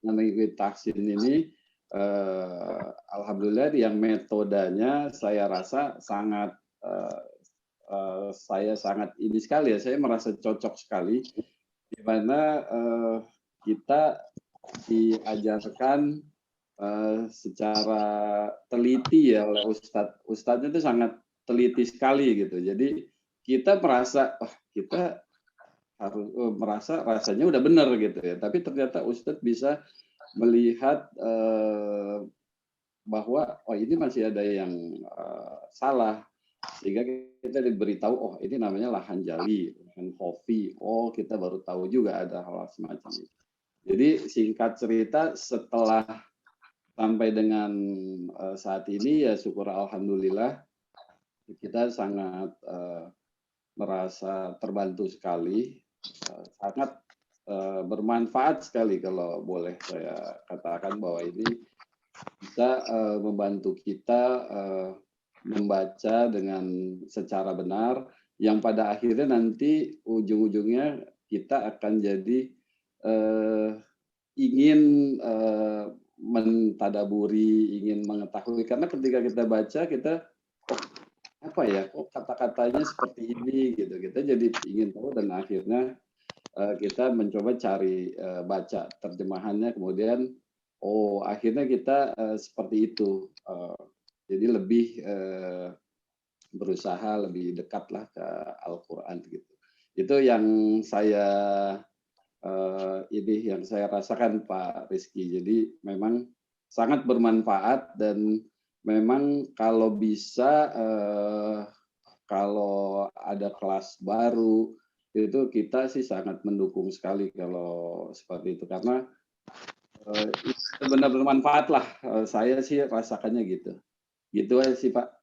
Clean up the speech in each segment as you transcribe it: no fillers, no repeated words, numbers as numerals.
mengikuti tahsin ini, alhamdulillah yang metodenya saya rasa sangat saya sangat ini sekali ya, saya merasa cocok sekali, di mana kita diajarkan secara teliti ya oleh Ustadz. Ustadznya itu sangat teliti sekali gitu. Jadi kita merasa, kita harus merasa rasanya udah benar gitu ya. Tapi ternyata Ustadz bisa melihat bahwa ini masih ada yang salah, sehingga kita diberitahu ini namanya lahan jali, lahan kopi. Kita baru tahu juga ada hal semacam itu. Jadi singkat cerita, setelah sampai dengan saat ini ya syukur alhamdulillah kita sangat merasa terbantu sekali, sangat bermanfaat sekali kalau boleh saya katakan bahwa ini bisa membantu kita membaca dengan secara benar, yang pada akhirnya nanti ujung-ujungnya kita akan jadi ingin mentadaburi, ingin mengetahui, karena ketika kita baca kita apa ya, kok kata-katanya seperti ini gitu, kita jadi ingin tahu dan akhirnya kita mencoba cari baca terjemahannya, kemudian akhirnya kita seperti itu, jadi lebih berusaha lebih dekatlah ke Al-Quran gitu. Itu yang saya yang saya rasakan Pak Rizky. Jadi memang sangat bermanfaat, dan memang kalau bisa kalau ada kelas baru itu kita sih sangat mendukung sekali kalau seperti itu, karena itu benar bermanfaat lah. Saya sih rasakannya gitu. Gitu aja sih Pak.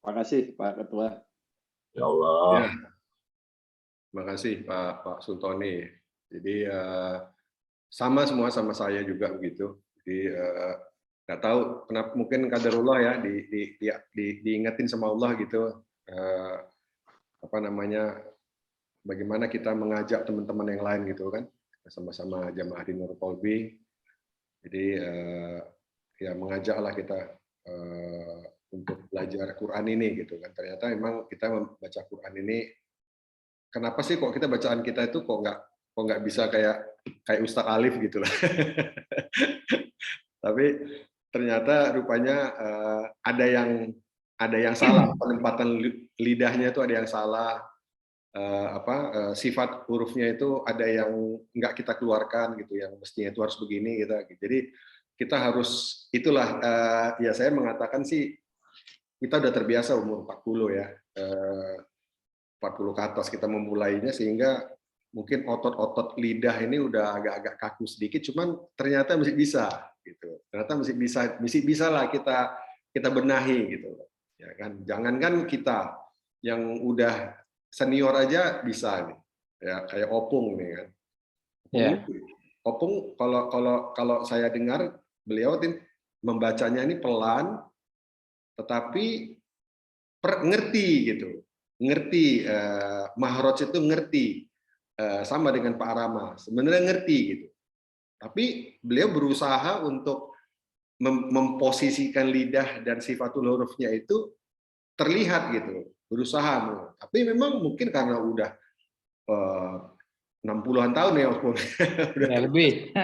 Terima kasih Pak Ketua. Ya Allah. Ya. Terima kasih Pak Sultoni. Jadi sama semua sama saya juga begitu. Jadi nggak tahu kenapa, mungkin qadarullah ya, diingetin sama Allah gitu, apa namanya, bagaimana kita mengajak teman-teman yang lain gitu kan, sama-sama jamaah di Nurul Qalbi. Jadi ya mengajaklah kita untuk belajar Quran ini gitu kan. Ternyata memang kita membaca Quran ini, kenapa sih kok kita bacaan kita itu kok nggak bisa kayak Ustadz Alif gitu lah. Tapi ternyata rupanya ada yang salah, penempatan lidahnya itu ada yang salah, sifat hurufnya itu ada yang nggak kita keluarkan gitu, yang mestinya itu harus begini gitu. Jadi kita harus, itulah ya saya mengatakan sih kita udah terbiasa umur 40 ya, 40 ke atas kita memulainya, sehingga mungkin otot-otot lidah ini udah agak-agak kaku sedikit, cuman ternyata masih bisa gitu. Ternyata masih bisa lah kita benahi gitu. Ya kan, jangankan kita yang udah senior aja bisa nih. Ya kayak Opung nih kan. Opung kalau saya dengar beliau membacanya ini pelan, tetapi ngerti gitu. Ngerti, mahraj itu ngerti. Sama dengan Pak Rama, sebenarnya ngerti gitu. Tapi beliau berusaha untuk memposisikan lidah dan sifatul hurufnya itu terlihat gitu, berusaha. Tapi memang mungkin karena udah 60-an tahun ya, udah lebih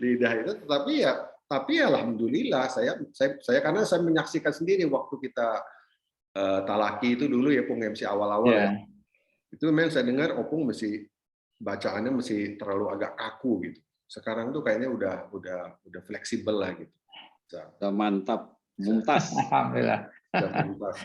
lidah itu, tapi alhamdulillah saya karena saya menyaksikan sendiri waktu kita talaki itu dulu ya, Pung, MC awal-awal ya. Itu memang saya dengar Opung bacaannya masih terlalu agak kaku gitu. Sekarang tuh kayaknya udah fleksibel lah gitu. Udah mantap, mumtaz. Alhamdulillah. Udah mumtaz.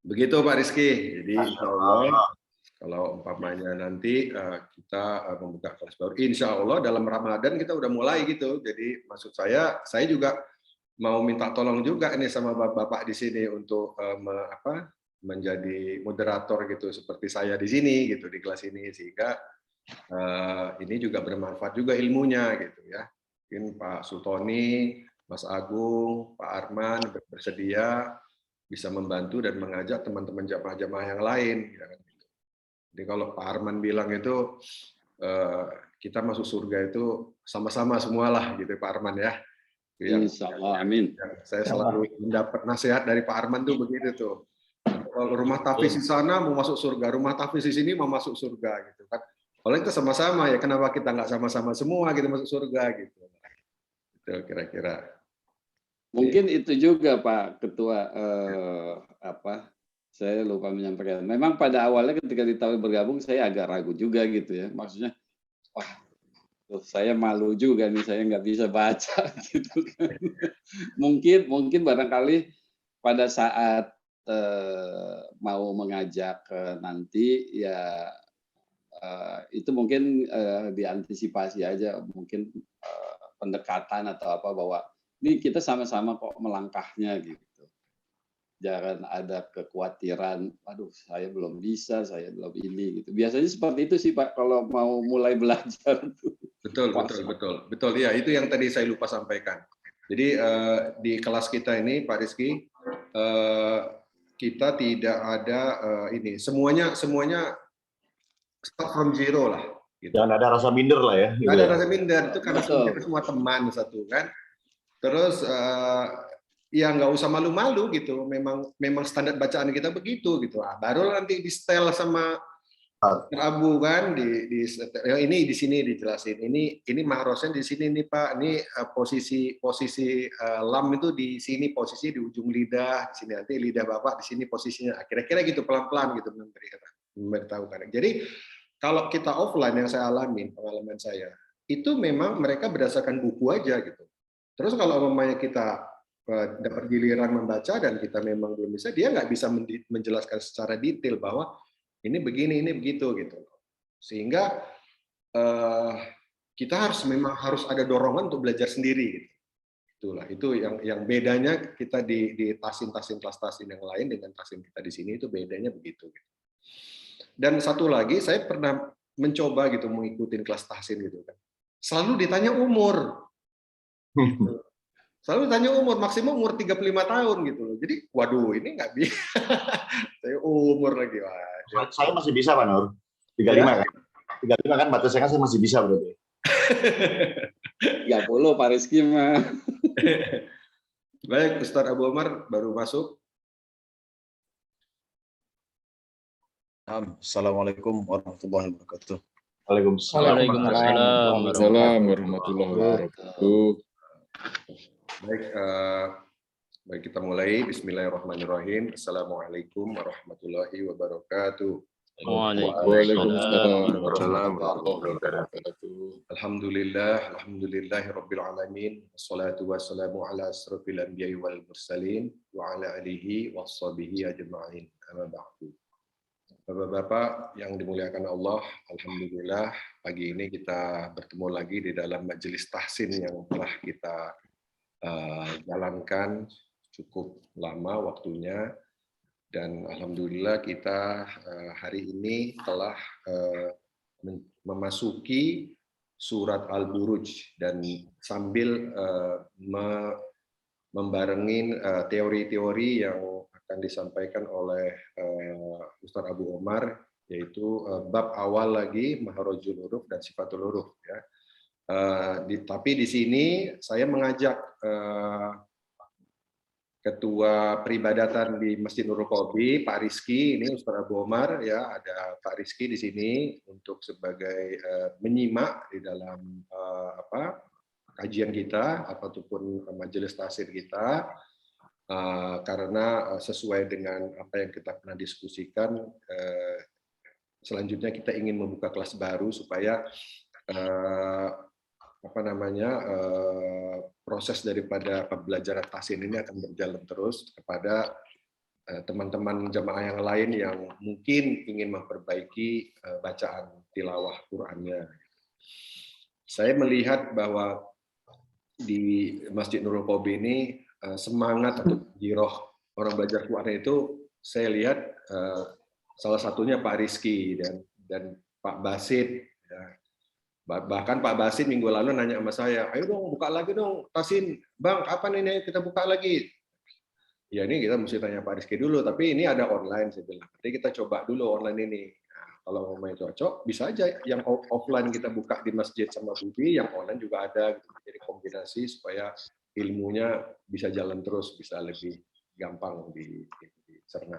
Begitu Pak Rizky. Jadi insya Allah kalau umpamanya nanti kita membuka kelas baru, insya Allah dalam Ramadan kita udah mulai gitu. Jadi maksud saya juga mau minta tolong juga ini sama bapak-bapak di sini untuk menjadi moderator gitu, seperti saya di sini gitu, di kelas ini, sehingga ini juga bermanfaat juga ilmunya gitu ya. Mungkin Pak Sultoni, Mas Agung, Pak Arman bersedia bisa membantu dan mengajak teman-teman jamaah-jamaah yang lain. Jadi kalau Pak Arman bilang itu kita masuk surga itu sama-sama semualah gitu Pak Arman ya. Insya Allah, amin. Saya selalu mendapat nasihat dari Pak Arman tuh begitu tuh. Kalau rumah tahfiz di sana mau masuk surga, rumah tahfiz di sini mau masuk surga gitu kan. Kalau itu sama-sama ya, kenapa kita nggak sama-sama semua gitu masuk surga gitu. Itu kira-kira. Mungkin itu juga Pak Ketua, saya lupa menyampaikan. Memang pada awalnya ketika ditawarin bergabung saya agak ragu juga gitu ya. Maksudnya, wah, saya malu juga nih, saya nggak bisa baca gitu kan. Mungkin barangkali pada saat mau mengajak nanti ya itu mungkin diantisipasi aja, mungkin pendekatan atau apa bahwa ini kita sama-sama kok melangkahnya gitu. Jangan ada kekhawatiran, aduh saya belum bisa, saya belum ini gitu. Biasanya seperti itu sih Pak kalau mau mulai belajar. Betul. Ya, itu yang tadi saya lupa sampaikan. Jadi di kelas kita ini Pak Rizky, kita tidak ada ini semuanya start from zero lah. Gitu. Jangan ada rasa minder lah ya. Nggak ada rasa minder itu karena kita semua teman satu kan. Terus ya nggak usah malu-malu gitu. Memang standar bacaan kita begitu gitu. Baru nanti di setel sama Abu kan ini di sini dijelasin. Ini mahrosnya di sini nih Pak. Ini posisi lam itu di sini, posisi di ujung lidah, di sini nanti lidah Bapak di sini posisinya. Kira-kira gitu pelan-pelan gitu memberitahukan. Jadi kalau kita offline yang saya alami, pengalaman saya, itu memang mereka berdasarkan buku aja gitu. Terus kalau umpamanya kita dapat giliran membaca dan kita memang belum bisa, dia nggak bisa menjelaskan secara detail bahwa ini begini, ini begitu gitu. Sehingga kita memang harus ada dorongan untuk belajar sendiri. Itulah itu yang bedanya kita di tasin kelas tasin yang lain dengan tasin kita di sini itu bedanya begitu. Dan satu lagi saya pernah mencoba gitu mengikuti kelas tahsin gitu kan. Selalu ditanya umur. Selalu ditanya umur, maksimum umur 35 tahun gitu loh. Jadi waduh ini nggak bisa. Saya umur lagi. Saya masih bisa Pak Nur. 35 ya? Kan? 35 kan batasnya kan saya masih bisa berarti. 30 Pak Rizky mah. Baik, Ustaz Abu Omar baru masuk. Assalamualaikum warahmatullahi wabarakatuh. Waalaikumsalam warahmatullahi wabarakatuh. Baik, kita mulai. Bismillahirrahmanirrahim. Assalamualaikum warahmatullahi wabarakatuh. Waalaikumsalam warahmatullahi wabarakatuh. Alhamdulillahirabbil alamin. Wassalatu wassalamu ala asrofil anbiya'i wal mursalin wa ala alihi washabihi ajma'in. Amma ba'du. Bapak-bapak yang dimuliakan Allah, alhamdulillah pagi ini kita bertemu lagi di dalam majelis tahsin yang telah kita jalankan cukup lama waktunya, dan alhamdulillah kita hari ini telah memasuki surat Al-Buruj dan sambil membarengin teori-teori yang akan disampaikan oleh Ustaz Abu Omar, yaitu bab awal lagi Maharojul Huruf dan Sifatul Huruf ya. Tapi di sini saya mengajak Ketua Peribadatan di Masjid Nurul Qobi, Pak Rizky, ini Ustaz Abu Omar ya, ada Pak Rizky di sini untuk sebagai menyimak di dalam kajian kita ataupun majelis tahsin kita. Karena sesuai dengan apa yang kita pernah diskusikan, selanjutnya kita ingin membuka kelas baru supaya proses daripada pembelajaran tahsin ini akan berjalan terus kepada teman-teman jamaah yang lain yang mungkin ingin memperbaiki bacaan tilawah Qur'annya. Saya melihat bahwa di Masjid Nurul Qobi ini semangat atau giroh orang belajar Quran itu saya lihat salah satunya Pak Rizky dan Pak Basit ya. Bahkan Pak Basit minggu lalu nanya sama saya, ayo dong buka lagi dong tahsin Bang, kapan ini kita buka lagi? Ya ini kita mesti tanya Pak Rizky dulu, tapi ini ada online saya bilang, nanti kita coba dulu online ini. Nah, kalau umpamanya cocok, bisa aja yang offline kita buka di masjid sama Budi, yang online juga ada. Gitu. Jadi kombinasi supaya ilmunya bisa jalan terus, bisa lebih gampang dicerna.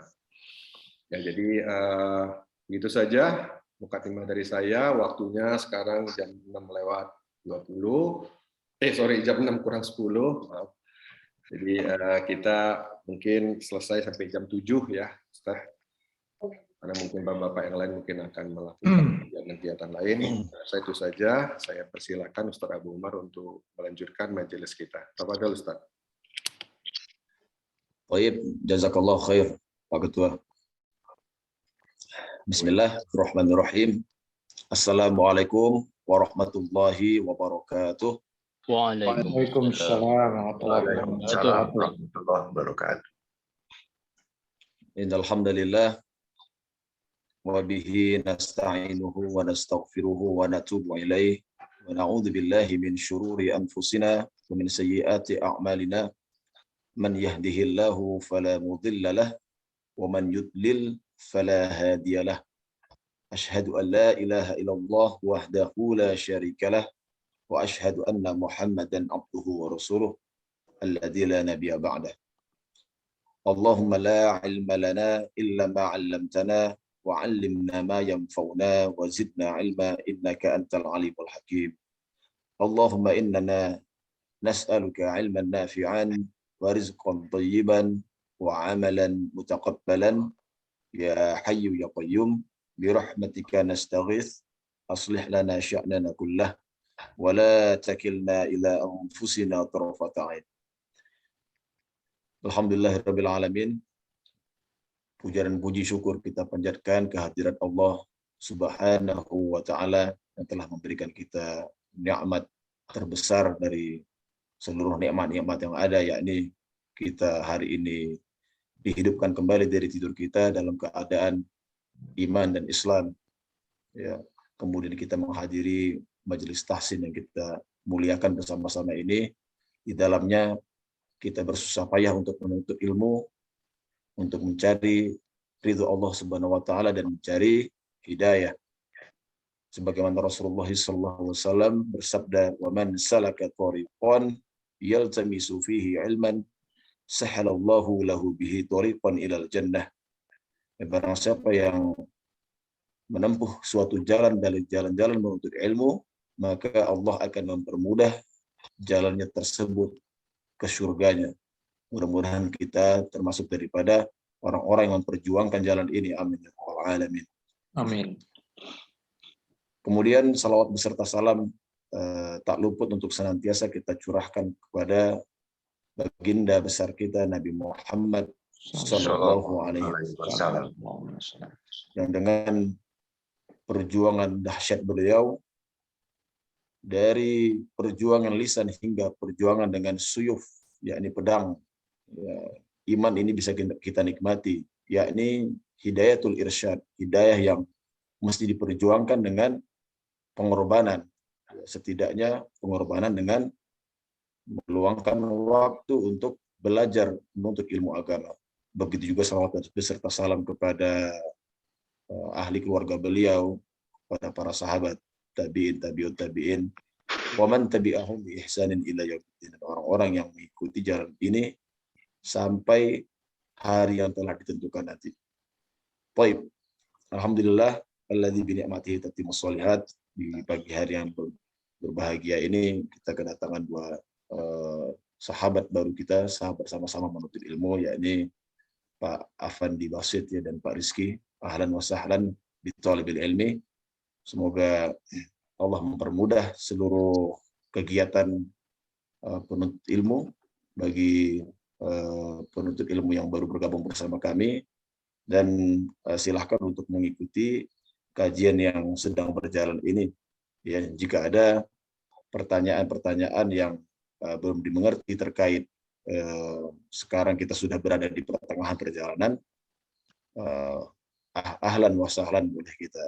Ya, jadi begitu saja mukadimah dari saya. Waktunya sekarang jam 6:20. Jam 6 kurang 10. Maaf. Jadi kita mungkin selesai sampai jam 7 ya, Ustaz. Karena mungkin bapak-bapak yang lain mungkin akan melakukan kegiatan lain. Saya itu saja. Saya persilakan Ustaz Abu Umar untuk melanjutkan majelis kita. Tafadhol Ustaz. Baik, jazakallah khair, Pak Ketua. Bismillahirrahmanirrahim. Assalamualaikum warahmatullahi wabarakatuh. Waalaikumsalam warahmatullahi wabarakatuh. Innal hamdalillah wa bihi nasta'inuhu wa nastaghfiruhu wa natubu ilaih wa na'udzu billahi min syururi anfusina wa min sayyiati a'malina. Man yahdihillahu fala mudilla lahu wa man yudlil fala hadiya lahu. Asyhadu an la ilaha illallah wahdahu la syarika lahu wa asyhadu anna Muhammadan abduhu wa rasuluh alladzi la nabiyya ba'dah. Allahumma la ilma lana illa ma 'allamtana wa 'allimna ma yanfa'una wa zidna 'ilma innaka antal alimul hakim. Allahumma innana nas'aluka 'ilman nafi'an wa rizqan thayyiban wa 'amalan mutaqabbalan ya hayyu ya qayyum bi rahmatika nastaghits aslih lana sya'nana kullah wa la takilna ila anfusina tarfata 'ain. Alhamdulillahirabbil alamin. Puja dan puji syukur kita panjatkan kehadirat Allah Subhanahu wa taala yang telah memberikan kita nikmat terbesar dari seluruh nikmat-nikmat yang ada, yakni kita hari ini dihidupkan kembali dari tidur kita dalam keadaan iman dan Islam. Ya, kemudian kita menghadiri majelis tahsin yang kita muliakan bersama-sama ini. Di dalamnya kita bersusah payah untuk menuntut ilmu, untuk mencari ridho Allah Subhanahu wa taala dan mencari hidayah. Sebagaimana Rasulullah SAW bersabda, "Wa man salaka thariqan yaltamisu fihi ilman, sahalallahu lahu bihi thariqan ilal jannah." Barang siapa yang menempuh suatu jalan dari jalan-jalan menuntut ilmu, maka Allah akan mempermudah jalannya tersebut ke surganya. Mudah-mudahan kita termasuk daripada orang-orang yang memperjuangkan jalan ini. Amin ya rabbal alamin. Amin. Kemudian salawat beserta salam tak luput untuk senantiasa kita curahkan kepada baginda besar kita Nabi Muhammad sallallahu alaihi wasallam, yang dengan perjuangan dahsyat beliau, dari perjuangan lisan hingga perjuangan dengan suyuf, yakni pedang, ya, iman ini bisa kita nikmati, yakni hidayatul irsyad, hidayah yang mesti diperjuangkan dengan pengorbanan, setidaknya pengorbanan dengan meluangkan waktu untuk belajar menuntut ilmu agama. Begitu juga salawat beserta salam kepada ahli keluarga beliau, pada para sahabat, tabi'in, tabi'ut tabi'in, wa man tabi'ahum bi ihsanin ila yaumiddin, orang-orang yang mengikuti jalan ini sampai hari yang telah ditentukan nanti. Baik. Alhamdulillah alladzi bi ni'matihi tatimmus shalihat. Di pagi hari yang berbahagia ini kita kedatangan dua sahabat baru kita, sahabat sama-sama menuntut ilmu, yakni Pak Afandi Basit ya, dan Pak Rizky. Ahlan wa sahlan bi thalibil ilmi. Semoga Allah mempermudah seluruh kegiatan penuntut ilmu bagi penuntut ilmu yang baru bergabung bersama kami, dan silahkan untuk mengikuti kajian yang sedang berjalan ini. Ya, jika ada pertanyaan-pertanyaan yang belum dimengerti terkait sekarang kita sudah berada di pertengahan perjalanan, ahlan wa sahlan, boleh kita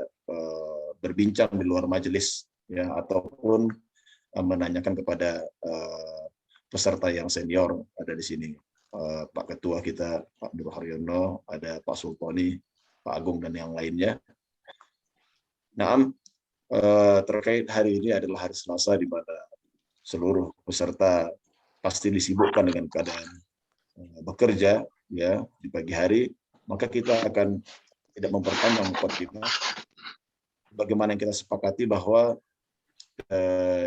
berbincang di luar majelis ya, ataupun menanyakan kepada peserta yang senior ada di sini. Pak Ketua kita, Pak Nur Haryono, ada Pak Sultoni, Pak Agung, dan yang lainnya. Nah, terkait hari ini adalah hari Selasa di mana seluruh peserta pasti disibukkan dengan keadaan bekerja ya di pagi hari, maka kita akan tidak memperpanjang khotbah. Bagaimana yang kita sepakati bahwa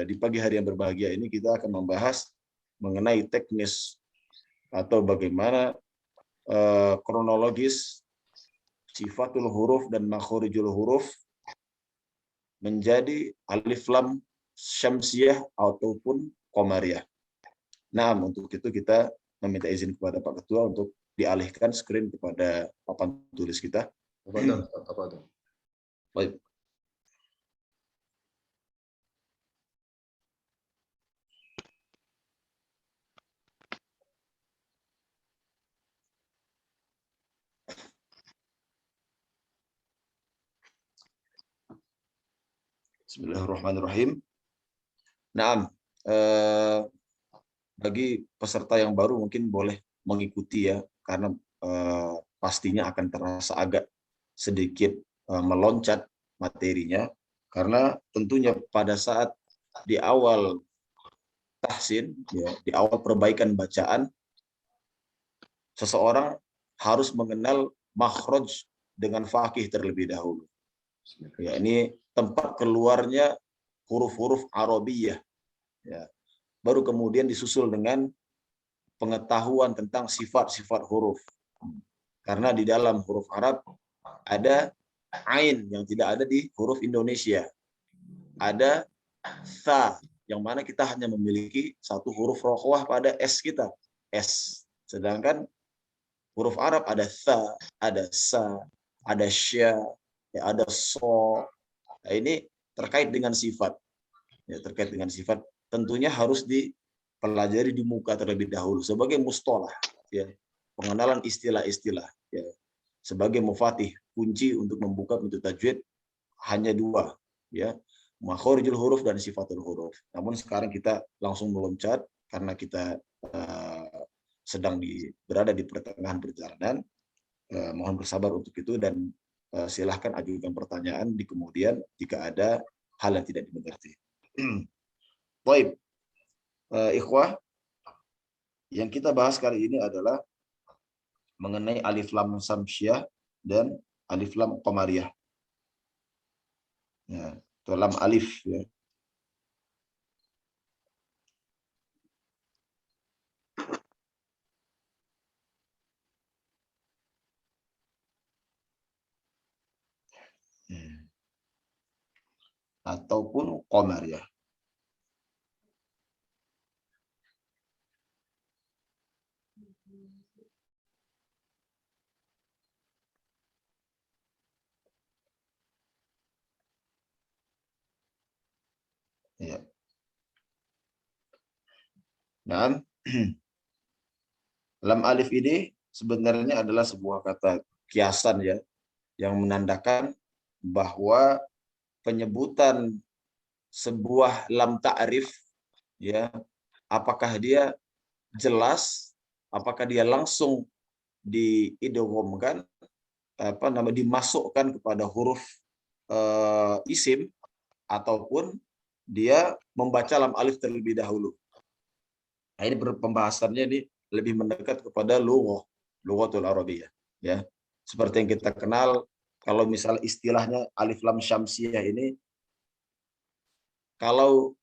di pagi hari yang berbahagia ini kita akan membahas mengenai teknis atau bagaimana kronologis sifatul huruf dan makhorijul huruf menjadi alif lam syamsiyah ataupun qamariyah. Nah, untuk itu kita meminta izin kepada Pak Ketua untuk dialihkan screen kepada papan tulis kita. Apa? Baik. Bismillahirrahmanirrahim. Nah, bagi peserta yang baru mungkin boleh mengikuti ya, karena pastinya akan terasa agak sedikit meloncat materinya, karena tentunya pada saat di awal tahsin, ya, di awal perbaikan bacaan, seseorang harus mengenal makhraj dengan faqih terlebih dahulu. Ya, ini tempat keluarnya huruf-huruf Arabiyah. Ya. Baru kemudian disusul dengan pengetahuan tentang sifat-sifat huruf. Karena di dalam huruf Arab ada ain yang tidak ada di huruf Indonesia. Ada tha yang mana kita hanya memiliki satu huruf rokhwah pada S kita, S. Sedangkan huruf Arab ada tha, ada sa, ada sya, ya, ada so. Nah, ini terkait dengan sifat. Ya, terkait dengan sifat tentunya harus dipelajari di muka terlebih dahulu sebagai mustalah, ya, pengenalan istilah-istilah, ya. Sebagai mufatih, kunci untuk membuka pintu tajwid hanya dua, ya, makhorijul huruf dan sifatul huruf. Namun sekarang kita langsung meloncat karena kita sedang berada di pertengahan perjalanan. Mohon bersabar untuk itu dan silahkan ajukan pertanyaan di kemudian jika ada hal yang tidak dimengerti. Baik, ikhwah, yang kita bahas kali ini adalah mengenai alif lam syamsiyah dan alif lam qamariyah. Ya, atau lam alif, ya. Ataupun qamariyah. Ya. Nah, lam alif ini sebenarnya adalah sebuah kata kiasan, ya, yang menandakan bahwa penyebutan sebuah lam ta'rif, ya, apakah dia jelas, apakah dia langsung diidghamkan, dimasukkan kepada huruf isim, ataupun dia membaca lam alif terlebih dahulu. Nah, ini pembahasannya ini lebih mendekat kepada lughatul Arabiyah, ya. Seperti yang kita kenal, kalau misal istilahnya alif lam syamsiyah ini, kalau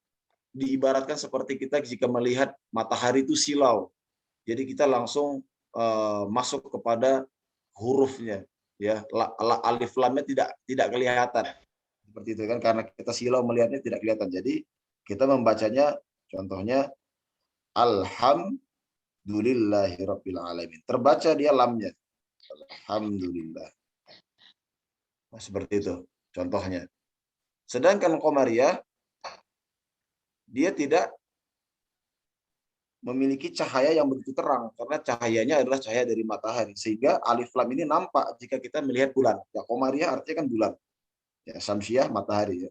diibaratkan seperti kita jika melihat matahari itu silau, jadi kita langsung masuk kepada hurufnya, ya. Alif lamnya tidak kelihatan, seperti itu kan, karena kita silau melihatnya tidak kelihatan. Jadi kita membacanya, contohnya alhamdulillahirabbil alamin, terbaca dia lamnya, alhamdulillah. Nah, seperti itu contohnya. Sedangkan qamariyah dia tidak memiliki cahaya yang begitu terang, karena cahayanya adalah cahaya dari matahari, sehingga alif lam ini nampak jika kita melihat bulan. Ya, qamariyah artinya kan bulan. Ya, syamsiyah matahari, ya.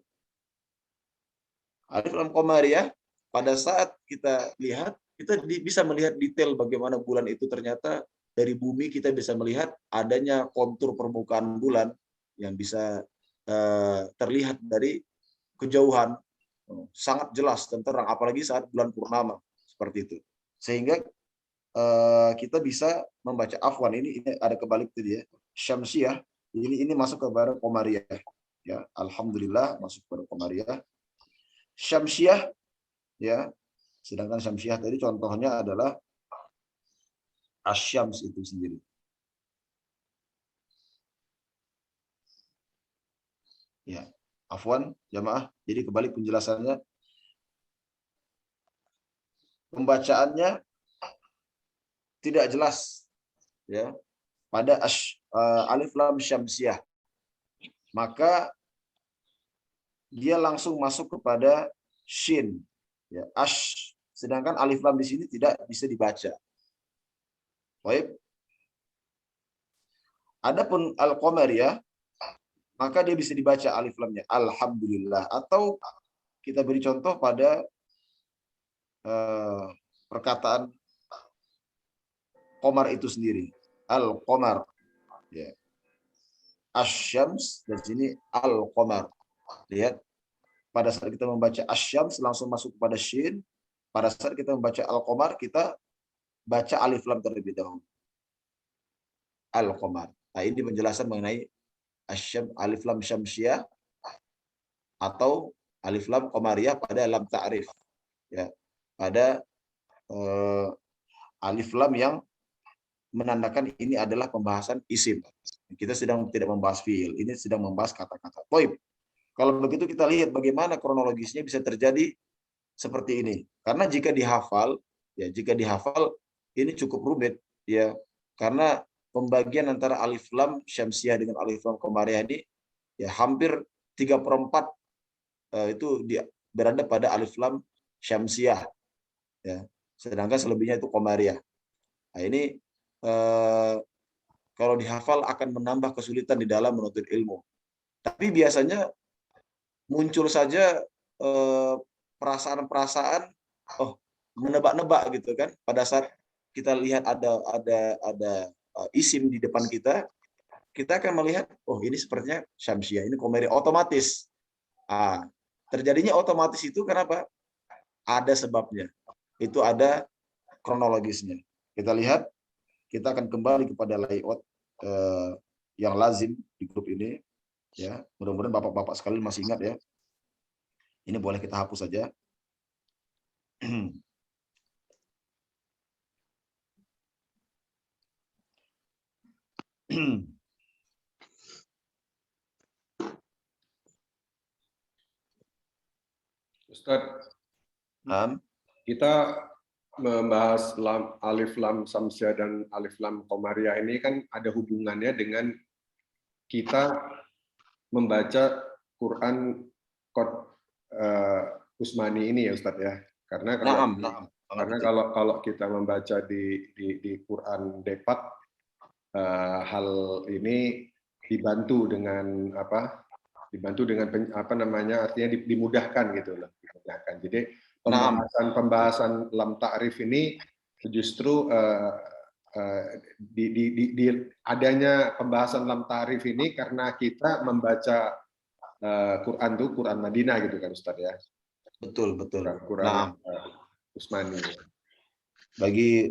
Alif lam qamariyah, pada saat kita lihat, kita bisa melihat detail bagaimana bulan itu ternyata dari bumi kita bisa melihat adanya kontur permukaan bulan yang bisa terlihat dari kejauhan, sangat jelas dan terang, apalagi saat bulan purnama seperti itu. Sehingga kita bisa membaca afwan ini ada kebalik tadi ya. Syamsiah ini masuk kepada Qamariyah ya. Alhamdulillah masuk kepada Qamariyah. Syamsiah ya. Sedangkan Syamsiah tadi contohnya adalah Asyams itu sendiri. Ya, afwan jamaah. Jadi kebalik penjelasannya. Pembacaannya tidak jelas ya pada alif lam syamsiah. Maka dia langsung masuk kepada shin ya, ash. Sedangkan alif lam di sini tidak bisa dibaca. Baik. Adapun al-qamariyah maka dia bisa dibaca alif lamnya alhamdulillah, atau kita beri contoh pada perkataan qamar itu sendiri, al-qamar ya. Asyams dari sini al-qamar. Lihat, pada saat kita membaca asyams langsung masuk kepada shin, pada saat kita membaca al-qamar kita baca alif lam terlebih dahulu. Al-qamar. Nah, ini penjelasan mengenai alif lam syamsiah atau alif lam qamariyah pada lam ta'rif ya, pada alif lam yang menandakan ini adalah pembahasan isim. Kita sedang tidak membahas fiil, ini sedang membahas kata-kata. Baik. Kalau begitu kita lihat bagaimana kronologisnya bisa terjadi seperti ini. Karena jika dihafal ini cukup rumit ya, karena pembagian antara alif lam syamsiah dengan alif lam qamariyah ini ya hampir 3/4 itu berada pada alif lam syamsiah ya. Sedangkan selebihnya itu qamariyah. Nah, ini kalau dihafal akan menambah kesulitan di dalam menuntut ilmu. Tapi biasanya muncul saja perasaan-perasaan menebak-nebak gitu kan. Pada saat kita lihat ada isim di depan kita akan melihat ini sepertinya syamsiah, ini qamariyah, otomatis. Terjadinya otomatis itu kenapa? Ada sebabnya. Itu ada kronologisnya. Kita lihat, kita akan kembali kepada layout yang lazim di grup ini ya. Mudah-mudahan bapak-bapak sekalian masih ingat ya. Ini boleh kita hapus saja. Ustadz, kita membahas alif lam syamsiah dan alif lam qamariyah ini kan ada hubungannya dengan kita membaca Quran Qad Usmani ini ya Ustadz ya. Karena kalau kita membaca di Quran Depak, hal ini dibantu dengan artinya dimudahkan gitu loh, dimudahkan. Jadi pembahasan lam ta'rif ini justru adanya pembahasan lam ta'rif ini karena kita membaca Quran Madinah gitu kan Ustaz ya. Betul. Quran Usmani. Bagi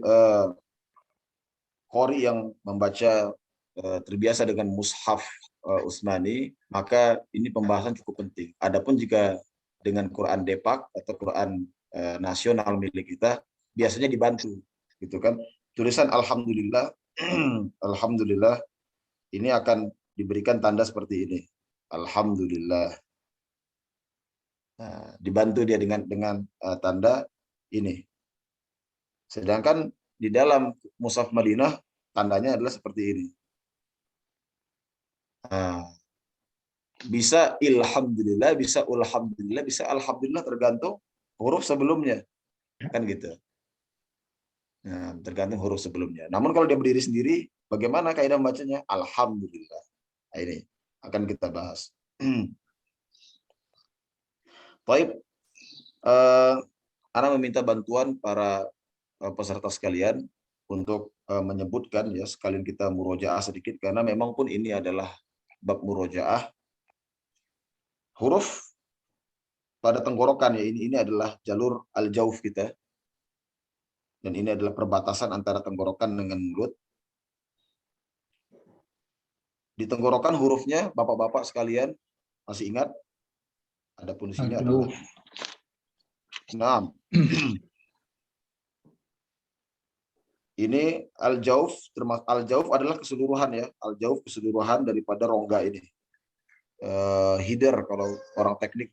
qori yang membaca terbiasa dengan mushaf Usmani, maka ini pembahasan cukup penting. Adapun jika dengan Quran Depak atau Quran nasional milik kita, biasanya dibantu, gitu kan. Tulisan alhamdulillah, alhamdulillah ini akan diberikan tanda seperti ini, alhamdulillah. Nah, dibantu dia dengan tanda ini. Sedangkan di dalam mushaf Madinah tandanya adalah seperti ini. Nah, bisa ilhamdulillah, bisa alhamdulillah, bisa alhamdulillah, tergantung huruf sebelumnya, kan gitu. Nah, tergantung huruf sebelumnya. Namun kalau dia berdiri sendiri, bagaimana kaidah membacanya? Alhamdulillah. Nah, ini akan kita bahas. Baik, Ana meminta bantuan para peserta sekalian untuk menyebutkan ya, sekalian kita murojaah sedikit, karena memang pun ini adalah bab murojaah huruf pada tenggorokan ya, ini adalah jalur al-jauf kita. Dan ini adalah perbatasan antara tenggorokan dengan mulut. Di tenggorokan hurufnya, bapak-bapak sekalian, masih ingat? Adapun di sini adalah 6. Ini al-jauf, termasuk al-jauf adalah keseluruhan ya. Al-jauf keseluruhan daripada rongga ini. Hider, kalau orang teknik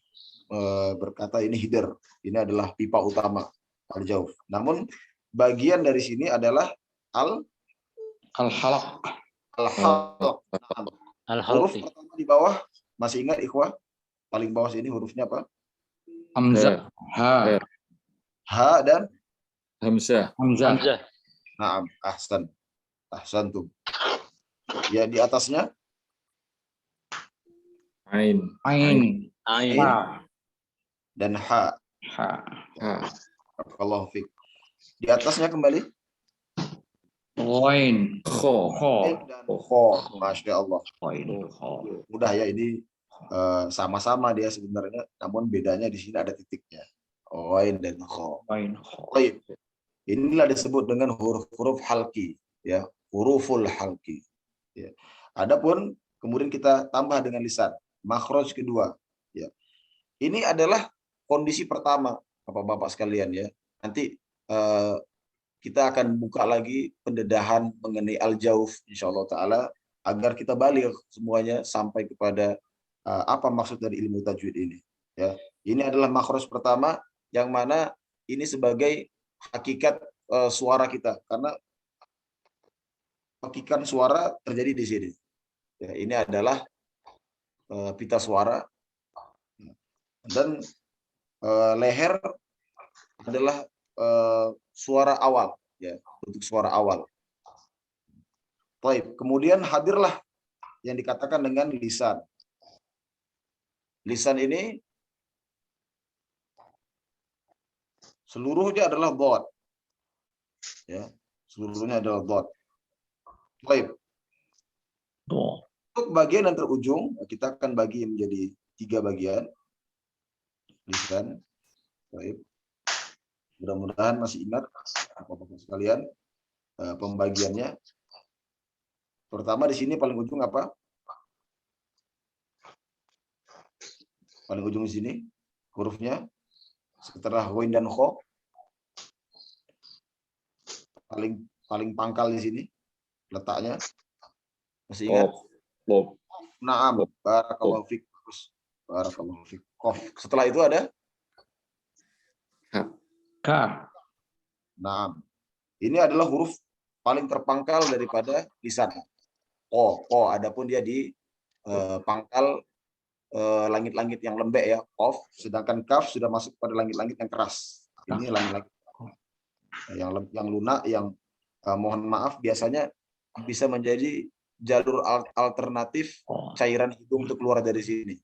berkata ini hider. Ini adalah pipa utama, al-jauf. Namun bagian dari sini adalah Al-halaq. al-halq. Huruf pertama di bawah, masih ingat ikhwah? Paling bawah sini hurufnya apa? Hamzah. Ha. Ha dan Hamzah. Hamzah. Naam, ahsan tuh. Ya di atasnya Ain. Ain. Ain dan ha. Ha. Barakallahu fik. Di atasnya kembali Ghain. Kho. dan kho. Masya Allah. Kho. Mudah ya ini, sama-sama dia sebenarnya, namun bedanya di sini ada titiknya. Ghain dan kho. Baik. Inilah disebut dengan huruf-huruf halki, ya, huruful halki. Ya. Adapun kemudian kita tambah dengan lisan, makhraj kedua. Ya. Ini adalah kondisi pertama, bapak-bapak sekalian ya. Nanti kita akan buka lagi pendedahan mengenai al-jauf, insyaallah taala, agar kita balik semuanya sampai kepada apa maksud dari ilmu tajwid ini. Ya. Ini adalah makhraj pertama, yang mana ini sebagai hakikat suara kita, karena hakikat suara terjadi di sini. Ya, ini adalah pita suara, dan leher adalah suara awal, ya, untuk suara awal. Baik, kemudian hadirlah yang dikatakan dengan lisan. Lisan ini seluruhnya adalah dhad. Ya, seluruhnya adalah dhad. Baik. Untuk bagian yang terujung, kita akan bagi menjadi 3 bagian. Lisan. Baik. Mudah-mudahan masih ingat Bapak-bapak sekalian pembagiannya. Pertama di sini paling ujung apa? Paling ujung di sini hurufnya setelah ghain dan kho. Paling pangkal di sini letaknya. Masih ingat? Naam, barakallahu fik. Barakallahu fik. Qaf. Setelah itu ada Kaf. Naam. Ini adalah huruf paling terpangkal daripada lisan. Ko. Adapun dia di pangkal langit-langit yang lembek ya, qaf. Sedangkan kaf sudah masuk pada langit-langit yang keras. Ini langit-langit yang lunak, yang mohon maaf biasanya bisa menjadi jalur alternatif cairan hidung untuk keluar dari sini.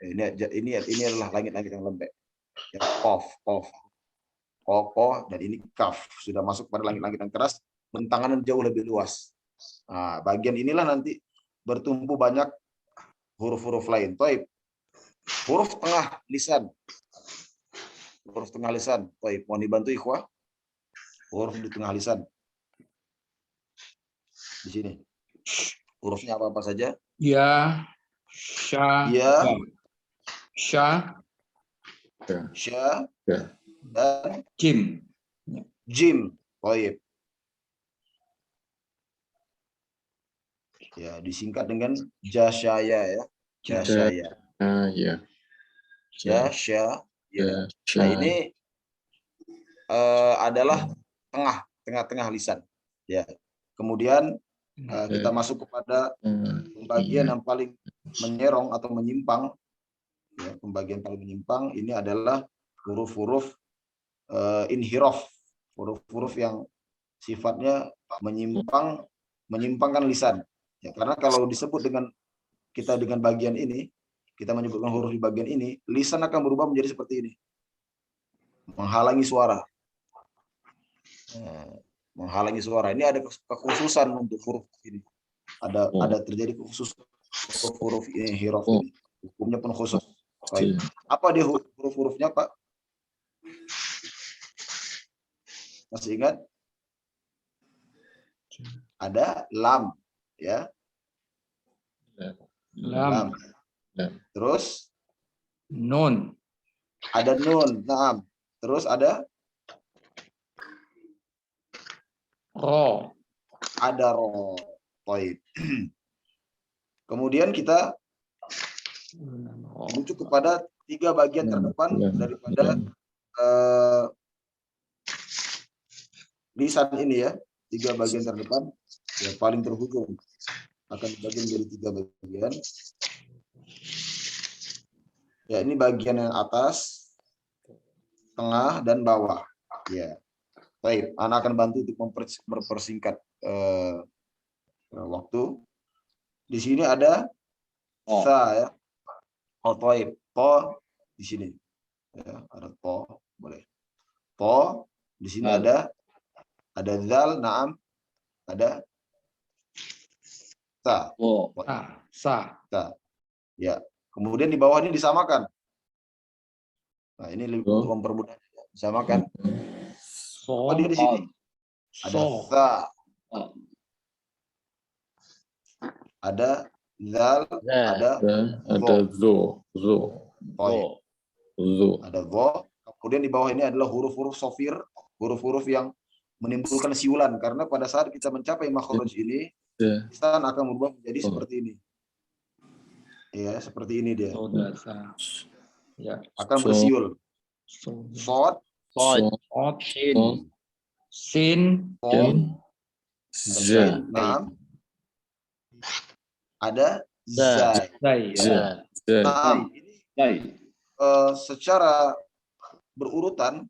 Ini adalah langit-langit yang lembek. Ya, qaf. Ko, dan ini kaf, sudah masuk pada langit-langit yang keras, bentangan jauh lebih luas. Nah, bagian inilah nanti bertumpu banyak huruf-huruf lain. Taib. Huruf tengah lisan. Huruf tengah lisan. Taib. Mohon dibantu ikhwah. Huruf di tengah lisan. Di sini. Hurufnya apa-apa saja? Ya, sya, Ya, sya, sya, dan jim. jim. Taib. Ya, disingkat dengan jasyaya ya. Jasyaya. Ya. Jasya. Ya. Nah, ini adalah tengah-tengah lisan. Ya. Kemudian kita masuk kepada pembagian yang paling menyerong atau menyimpang. Ya, pembagian paling menyimpang ini adalah huruf-huruf inhiraf, huruf-huruf yang sifatnya menyimpangkan lisan. Ya, karena kalau disebut dengan bagian ini, kita menyebutkan huruf di bagian ini, lisan akan berubah menjadi seperti ini, menghalangi suara. Menghalangi suara. Ini ada kekhususan untuk huruf ini. Ada terjadi kekhususan huruf ini, inhiraf ini. Hukumnya pun khusus. Baik. Apa dia huruf-hurufnya, Pak? Masih ingat? Ada lam, ya. Lam. Terus Nun. ada nun, naam. Terus ada Ro. ro. Baik. Kemudian kita menuju kepada 3 bagian terdepan daripada lisan ini, ya. 3 bagian terdepan yang paling terhujung akan dibagi menjadi 3 bagian. Ya, ini bagian yang atas, tengah, dan bawah. Ya. Baik, Ana akan bantu untuk mempersingkat waktu. Di sini ada sa, ya. Baik. To di sini. Ya, ada to, boleh. To di sini ada zal, naam, ada sa. Sa. Ya. Kemudian di bawah ini disamakan. Nah, ini untuk mempermudah disamakan. Oh, dia di sini. Ada sa. Ada zal, ada zo. Ada vo. Kemudian di bawah ini adalah huruf-huruf sofir, huruf-huruf yang menimbulkan siulan, karena pada saat kita mencapai makhraj ini, lisan akan berubah menjadi seperti ini. Ya, seperti ini dia. Ya. Akan bersiul. Sod, Sin, Naam. Ada zai. Naam. Ini secara berurutan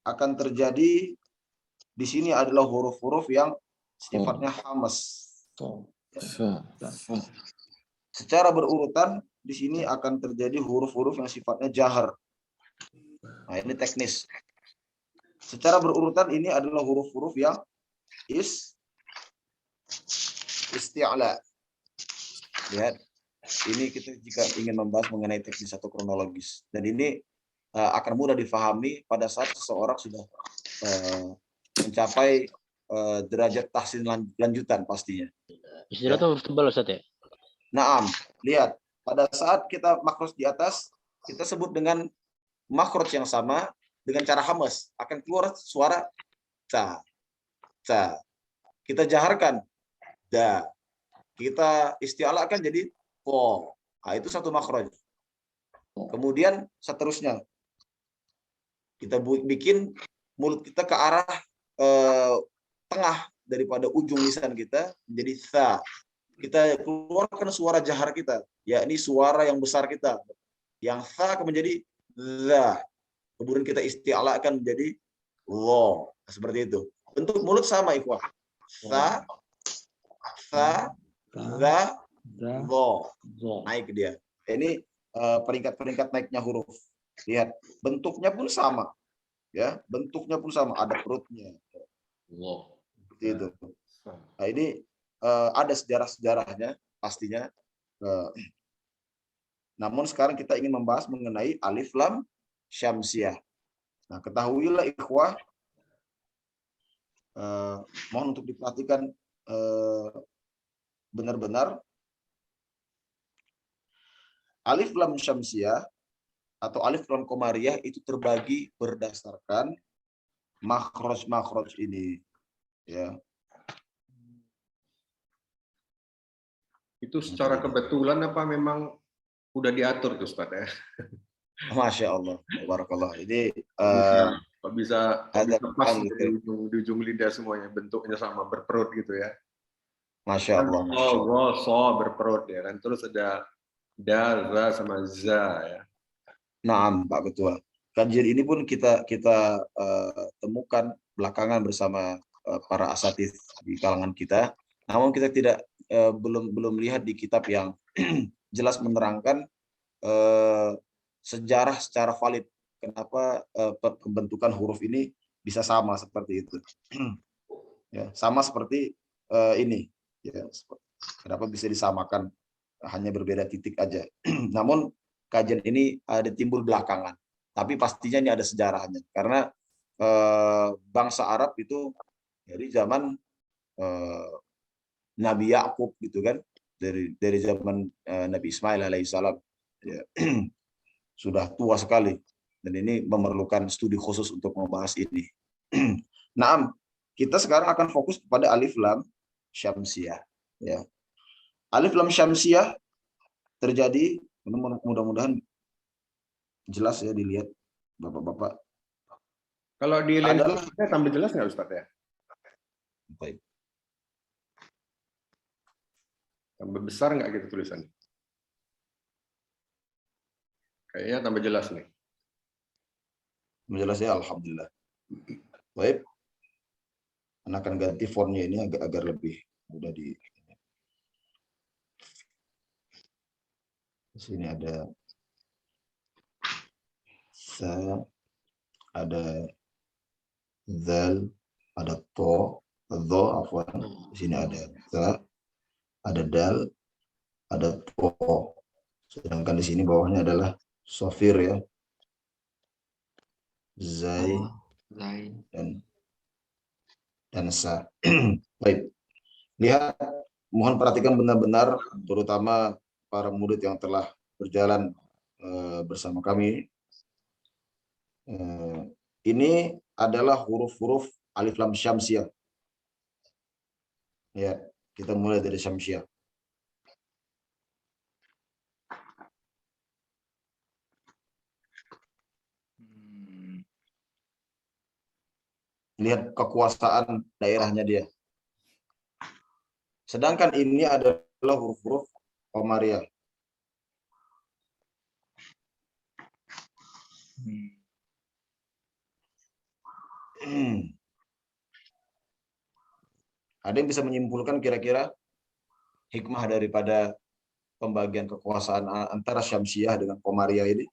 akan terjadi di sini adalah huruf-huruf yang sifatnya hamas. Secara berurutan di sini akan terjadi huruf-huruf yang sifatnya jahar. Nah, ini teknis. Secara berurutan ini adalah huruf-huruf yang isti'la. Lihat, ini kita jika ingin membahas mengenai teknis atau kronologis. Dan ini akan mudah difahami pada saat seseorang sudah mencapai derajat tahsin lanjutan pastinya. Istilah itu huruf tebal, Ustaz, ya? Naam, lihat. Pada saat kita makhraj di atas, kita sebut dengan makhraj yang sama dengan cara hamas. Akan keluar suara ca. Kita jaharkan da. Kita isti'alakan jadi po. Nah, itu satu makhraj. Kemudian seterusnya kita bikin mulut kita ke arah tengah daripada ujung lisan kita menjadi tha. Kita keluarkan suara jahar kita, yakni suara yang besar kita. Yang tha akan menjadi za. Kemudian kita isti'alakan menjadi lo. Seperti itu. Bentuk mulut sama, ikhwah. Tha, za, lo. Naik dia. Ini peringkat-peringkat naiknya huruf. Lihat, bentuknya pun sama. Ya, bentuknya pun sama. Ada perutnya. Seperti itu. Nah, ini ada sejarah-sejarahnya pastinya. Namun sekarang kita ingin membahas mengenai alif lam syamsiah. Nah, ketahuilah ikhwah, mohon untuk diperhatikan benar-benar. Alif lam syamsiah atau alif lam qamariyah itu terbagi berdasarkan makhraj ini, ya. Itu secara kebetulan apa memang udah diatur tuh, Ustaz, ya? Masya Allah, barakallah. Jadi kok bisa ada pas di ujung lidah semuanya bentuknya sama, berperut gitu ya. Masya Allah. So berperut ya kan. Terus ada da, za sama za ya. Naam, Pak Ketua. Kajian ini pun kita temukan belakangan bersama para asatidz di kalangan kita. Namun kita belum lihat di kitab yang jelas menerangkan sejarah secara valid kenapa pembentukan huruf ini bisa sama seperti itu. Ya, sama seperti ini. Ya, kenapa bisa disamakan? Hanya berbeda titik aja. Namun kajian ini ada timbul belakangan. Tapi pastinya ini ada sejarahnya. Karena bangsa Arab itu dari zaman Nabi Yakub gitu kan, dari zaman Nabi Ismail alaihissalam, ya, sudah tua sekali, dan ini memerlukan studi khusus untuk membahas ini. Nah, kita sekarang akan fokus kepada alif lam syamsiah. Ya. Alif lam syamsiah terjadi, mudah-mudahan jelas ya dilihat bapak-bapak. Kalau di lensa tambah jelas nggak Ustaz ya? Baik. Tambah besar nggak gitu tulisannya? Kayaknya tambah jelas nih. Menjelas ya, alhamdulillah. Baik. Akan ganti fontnya ini agar lebih mudah di sini. Ada sa, ada zal, ada to, dho, afwan. Di sini ada za, ada dal, ada to. Sedangkan di sini bawahnya adalah sofir ya. Zai dan sa. Baik. Lihat, mohon perhatikan benar-benar, terutama para murid yang telah berjalan bersama kami. Ini adalah huruf-huruf alif lam syamsiah. Ya, kita mulai dari syamsiah. Lihat kekuasaan daerahnya dia. Sedangkan ini adalah huruf-huruf Qamariyah. Ada yang bisa menyimpulkan kira-kira hikmah daripada pembagian kekuasaan antara Syamsiah dengan Qamariyah ini?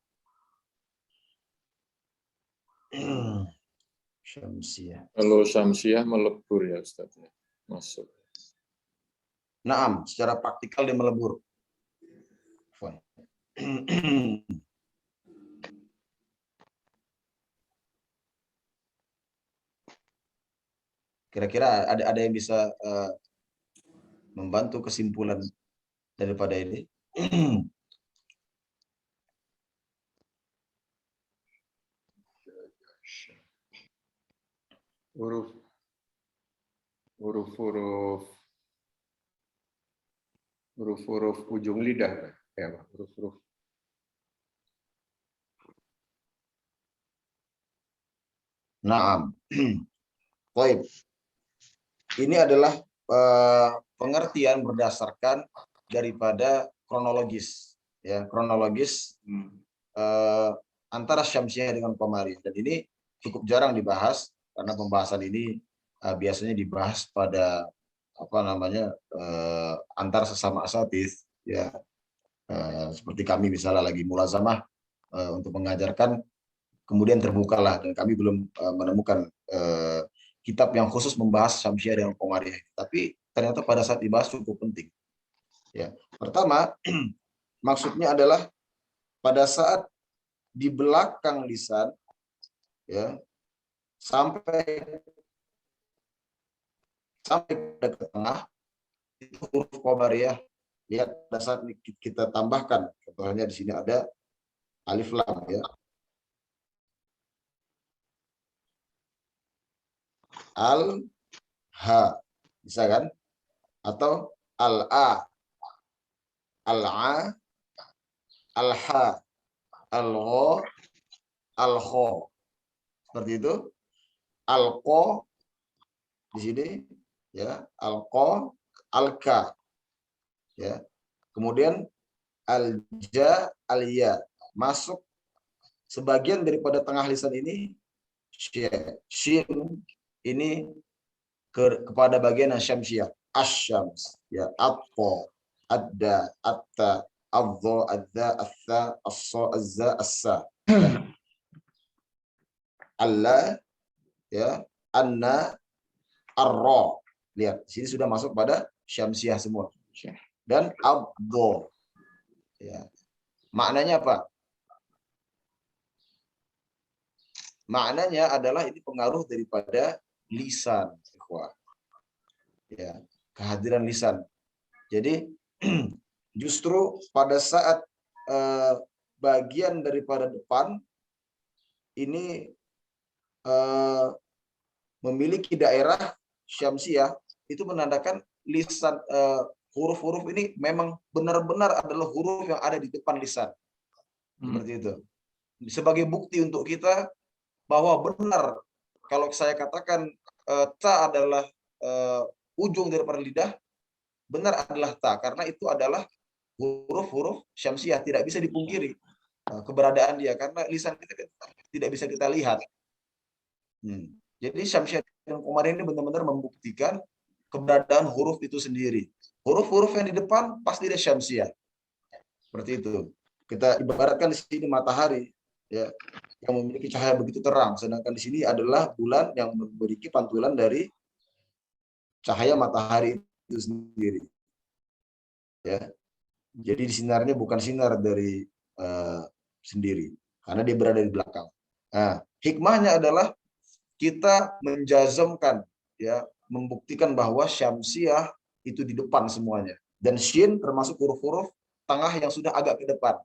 Syamsiah. Kalau Syamsiah melebur ya Ustaz, masuk. Naam, secara praktikal dia melebur. Kira-kira ada yang bisa membantu kesimpulan daripada ini? Huruf-huruf ujung lidah ya, huruf-huruf. Naam. Baik. Ini adalah pengertian berdasarkan daripada kronologis, ya, kronologis antara Syamsiah dengan Qamariyah. Dan ini cukup jarang dibahas karena pembahasan ini biasanya dibahas pada antar sesama asatidz, ya, seperti kami misalnya lagi mulazamah untuk mengajarkan, kemudian terbukalah, dan kami belum menemukan kitab yang khusus membahas Syamsiah dengan Qamariyah. Tapi ternyata pada saat dibahas cukup penting. Ya, pertama maksudnya adalah pada saat di belakang lisan, ya, sampai ke tengah itu huruf Qamariyah. Lihat pada saat kita tambahkan, contohnya di sini ada alif lam, ya. Al ha, bisa kan? Atau al a, al a, al ha, al gha, al kha. Seperti itu. Al qa di sini, ya, al qa, al ka, ya. Kemudian al ja, al ya, masuk sebagian daripada tengah lisan ini shin ini kepada bagian Syamsiah, asyams, ya, atqa, adda, atta, adza, adza, atha, assa, azza, assa, alla, ya, anna, arra. Lihat, sini sudah masuk pada Syamsiah semua. Dan abdo, ya. Maknanya apa? Maknanya adalah ini pengaruh daripada lisan, ikhwah. Ya, kehadiran lisan. Jadi justru pada saat bagian daripada depan ini memiliki daerah syamsiah, itu menandakan lisan huruf-huruf ini memang benar-benar adalah huruf yang ada di depan lisan. Seperti itu. Sebagai bukti untuk kita bahwa benar kalau saya katakan ta adalah ujung daripada lidah, benar adalah ta, karena itu adalah huruf-huruf syamsiah, tidak bisa dipungkiri keberadaan dia karena lisan kita tidak bisa kita lihat. Jadi syamsiah dan qamariyah ini benar-benar membuktikan keberadaan huruf itu sendiri. Huruf-huruf yang di depan pasti dia syamsiah. Seperti itu. Kita ibaratkan di sini matahari, ya, yang memiliki cahaya begitu terang, sedangkan di sini adalah bulan yang memiliki pantulan dari cahaya matahari itu sendiri. Ya, jadi sinarnya bukan sinar dari sendiri, karena dia berada di belakang. Nah, hikmahnya adalah kita menjazmkan, ya, membuktikan bahwa syamsiah itu di depan semuanya, dan shin termasuk huruf-huruf tengah yang sudah agak ke depan.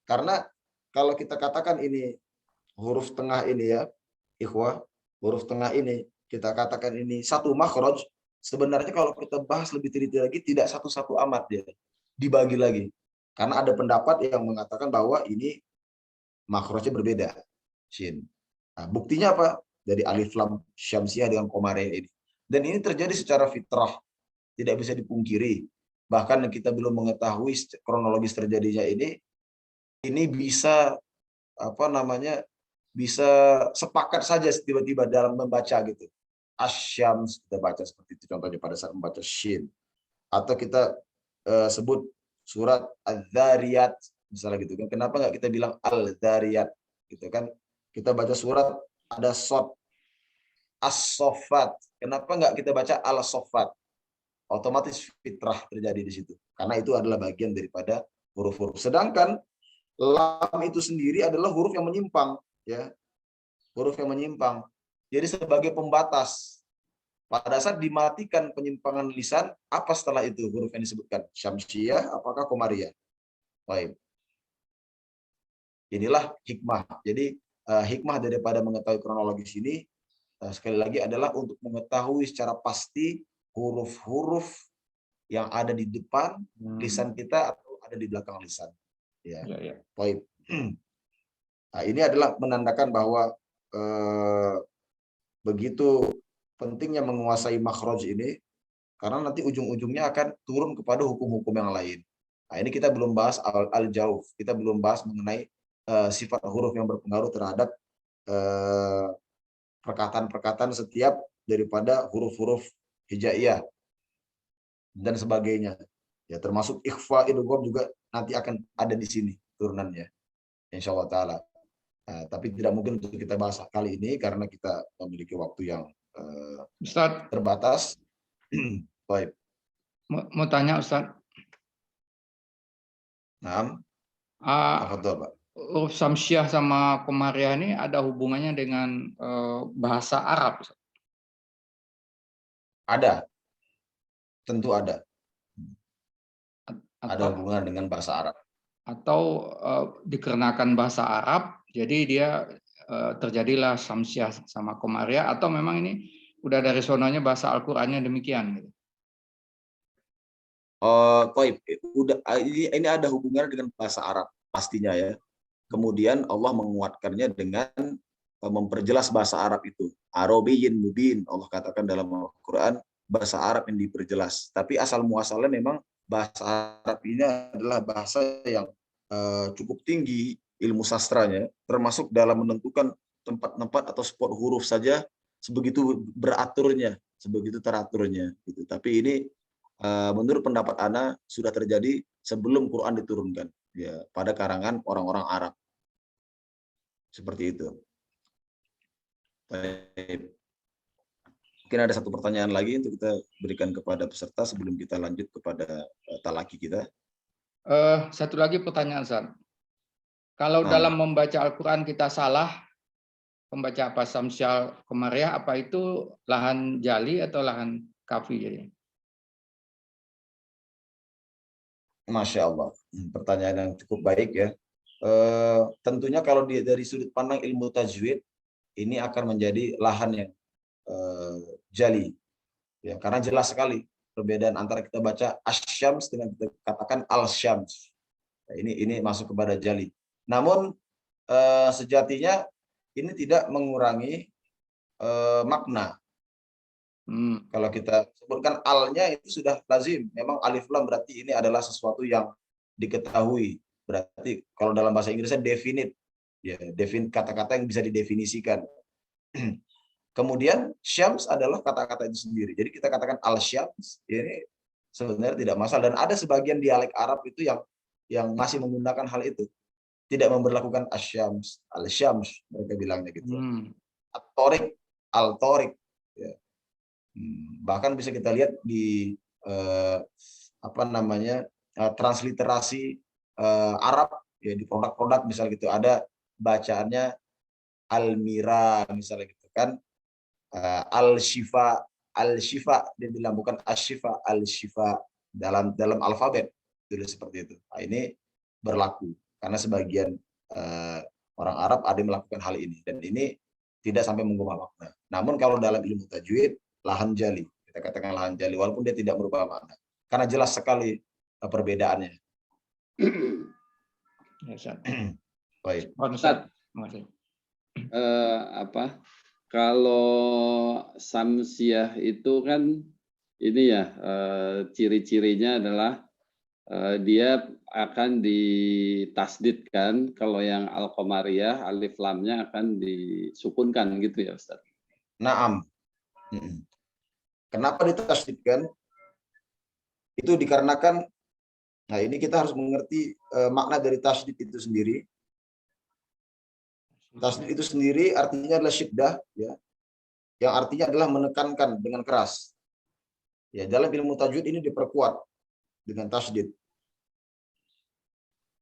Karena kalau kita katakan ini huruf tengah ini, ya, ikhwah, huruf tengah ini kita katakan ini satu makhraj, sebenarnya kalau kita bahas lebih teliti lagi tidak satu-satu amat dia, dibagi lagi. Karena ada pendapat yang mengatakan bahwa ini makhrajnya berbeda, shin. Nah, buktinya apa? Dari alif lam syamsiah dengan qamariyah ini. Dan ini terjadi secara fitrah, tidak bisa dipungkiri. Bahkan kita belum mengetahui kronologis terjadinya ini bisa bisa sepakat saja tiba-tiba dalam membaca gitu. Asyams kita baca seperti itu contohnya pada saat membaca shin, atau kita sebut surat Az-Zariyat misalnya gitu kan. Kenapa nggak kita bilang Al-Zariyat gitu kan? Kita baca surat ada sod, As-Soffat. Kenapa nggak kita baca Al-Soffat? Otomatis fitrah terjadi di situ. Karena itu adalah bagian daripada huruf-huruf. Sedangkan lam itu sendiri adalah huruf yang menyimpang, ya. Huruf yang menyimpang. Jadi sebagai pembatas. Pada saat dimatikan penyimpangan lisan, apa setelah itu huruf yang disebutkan? Syamsiah, apakah qamariyah? Baik. Inilah hikmah. Jadi hikmah daripada mengetahui kronologis ini sekali lagi adalah untuk mengetahui secara pasti huruf-huruf yang ada di depan lisan kita atau ada di belakang lisan. Ya. Baik. Nah, ini adalah menandakan bahwa begitu pentingnya menguasai makhraj ini, karena nanti ujung-ujungnya akan turun kepada hukum-hukum yang lain. Nah, ini kita belum bahas al-jauf, kita belum bahas mengenai sifat huruf yang berpengaruh terhadap perkataan-perkataan setiap daripada huruf-huruf hijaiyah dan sebagainya. Ya, termasuk ikhfa, idgham juga nanti akan ada di sini turunannya, insyaallah taala. Nah, tapi tidak mungkin untuk kita bahas kali ini karena kita memiliki waktu yang Ustaz, terbatas. Baik. mau tanya Ustaz. Nah, apa tuh, Pak? Huruf syamsiah sama qamariyah ini ada hubungannya dengan bahasa Arab, Ustaz? Ada. Tentu ada. Ada Atau, hubungan dengan bahasa Arab. atau dikarenakan bahasa Arab, jadi dia terjadilah syamsiah sama qamariyah, atau memang ini udah dari sononya bahasa Al-Qur'annya demikian gitu. Ini ada hubungannya dengan bahasa Arab pastinya ya. Kemudian Allah menguatkannya dengan memperjelas bahasa Arab itu. Arabiyyin mubin, Allah katakan dalam Al-Qur'an, bahasa Arab yang diperjelas. Tapi asal muasalnya memang bahasa Arab ini adalah bahasa yang cukup tinggi ilmu sastranya, termasuk dalam menentukan tempat-tempat atau spot huruf saja sebegitu beraturnya, sebegitu teraturnya gitu. Tapi ini menurut pendapat Ana sudah terjadi sebelum Quran diturunkan, ya, pada karangan orang-orang Arab. Seperti itu. Baik. Mungkin ada satu pertanyaan lagi untuk kita berikan kepada peserta sebelum kita lanjut kepada talaki kita. Satu lagi pertanyaan, Ustaz. Kalau Nah. dalam membaca Al-Quran kita salah, pembaca apa Samsiah Komariah, apa itu lahan jali atau lahan kafi? Jadi? Masya Allah, pertanyaan yang cukup baik ya. Tentunya kalau dari sudut pandang ilmu tajwid, ini akan menjadi lahan yang jali, ya, karena jelas sekali perbedaan antara kita baca asyams dengan kita katakan al-syams. Nah, ini masuk kepada jali. Namun sejatinya ini tidak mengurangi makna. Kalau kita sebutkan alnya itu sudah lazim. Memang alif lam berarti ini adalah sesuatu yang diketahui. Berarti kalau dalam bahasa Inggrisnya definite, ya, kata-kata yang bisa didefinisikan. Kemudian syams adalah kata-kata itu sendiri. Jadi kita katakan al-syams ini sebenarnya tidak masalah, dan ada sebagian dialek Arab itu yang masih menggunakan hal itu. Tidak memberlakukan asyams, al-syams mereka bilangnya gitu. At-torik, al-torik, ya. Bahkan bisa kita lihat di transliterasi Arab, ya, di produk-produk misalnya gitu ada bacaannya al-mira misalnya gitu kan, al-shifa dia bilang bukan asyifa, al-shifa dalam alfabet tulis seperti itu. Nah, ini berlaku karena sebagian orang Arab ada yang melakukan hal ini, dan ini tidak sampai mengubah makna. Namun kalau dalam ilmu tajwid, lahan jali, kita katakan lahan jali, walaupun dia tidak merubah makna, karena jelas sekali perbedaannya. Baik. Kalau samsiah itu kan ini ya, ciri-cirinya adalah dia akan ditasdidkan. Kalau yang al-Qamariyah alif lamnya akan disukunkan gitu ya Ustaz. Naam. Kenapa ditasdidkan? Itu dikarenakan, nah ini kita harus mengerti makna dari tasdid itu sendiri. Tasdid itu sendiri artinya adalah syiddah, ya, yang artinya adalah menekankan dengan keras. Ya, dalam ilmu tajwid ini diperkuat dengan tasdid.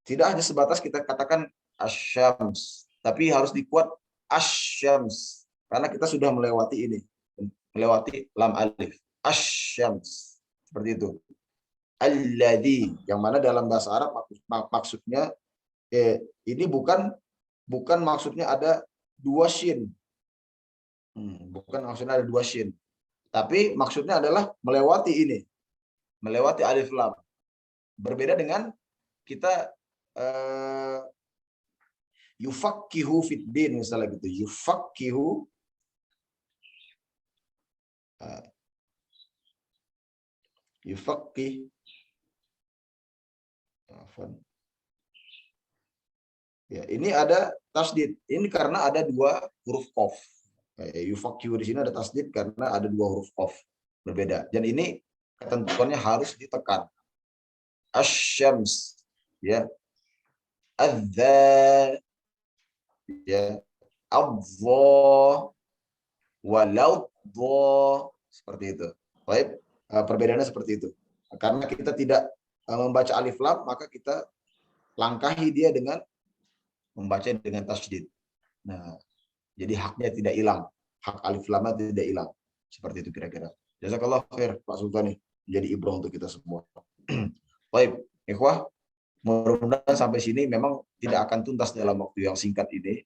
Tidak hanya sebatas kita katakan asyams, tapi harus dikuat asyams, karena kita sudah melewati ini, melewati lam alif. Asyams, seperti itu. Alladzi, yang mana dalam bahasa Arab maksudnya ini bukan maksudnya ada dua shin. Bukan maksudnya ada dua shin. Tapi maksudnya adalah melewati ini. Melewati alif lam. Berbeda dengan kita yufakkihu fid din misalnya gitu. Yufakkihu yufakkih. Ya, ini ada tasdid. Ini karena ada dua huruf qaf. Yufakkihu di sini ada tasdid karena ada dua huruf qaf berbeda. Dan ini ketentuannya harus ditekan. Asyams, ya. Adza, ya. Adza, walaudza, seperti itu. Baik, perbedaannya seperti itu. Karena kita tidak membaca alif lam, maka kita langkahi dia dengan membaca dengan tasydid. Nah, jadi haknya tidak hilang, hak alif lamnya tidak hilang. Seperti itu kira-kira. Jazakallah khair Pak Sultani, menjadi ibrah untuk kita semua. Baik, ikhwah, mudah-mudahan sampai sini memang tidak akan tuntas dalam waktu yang singkat ini,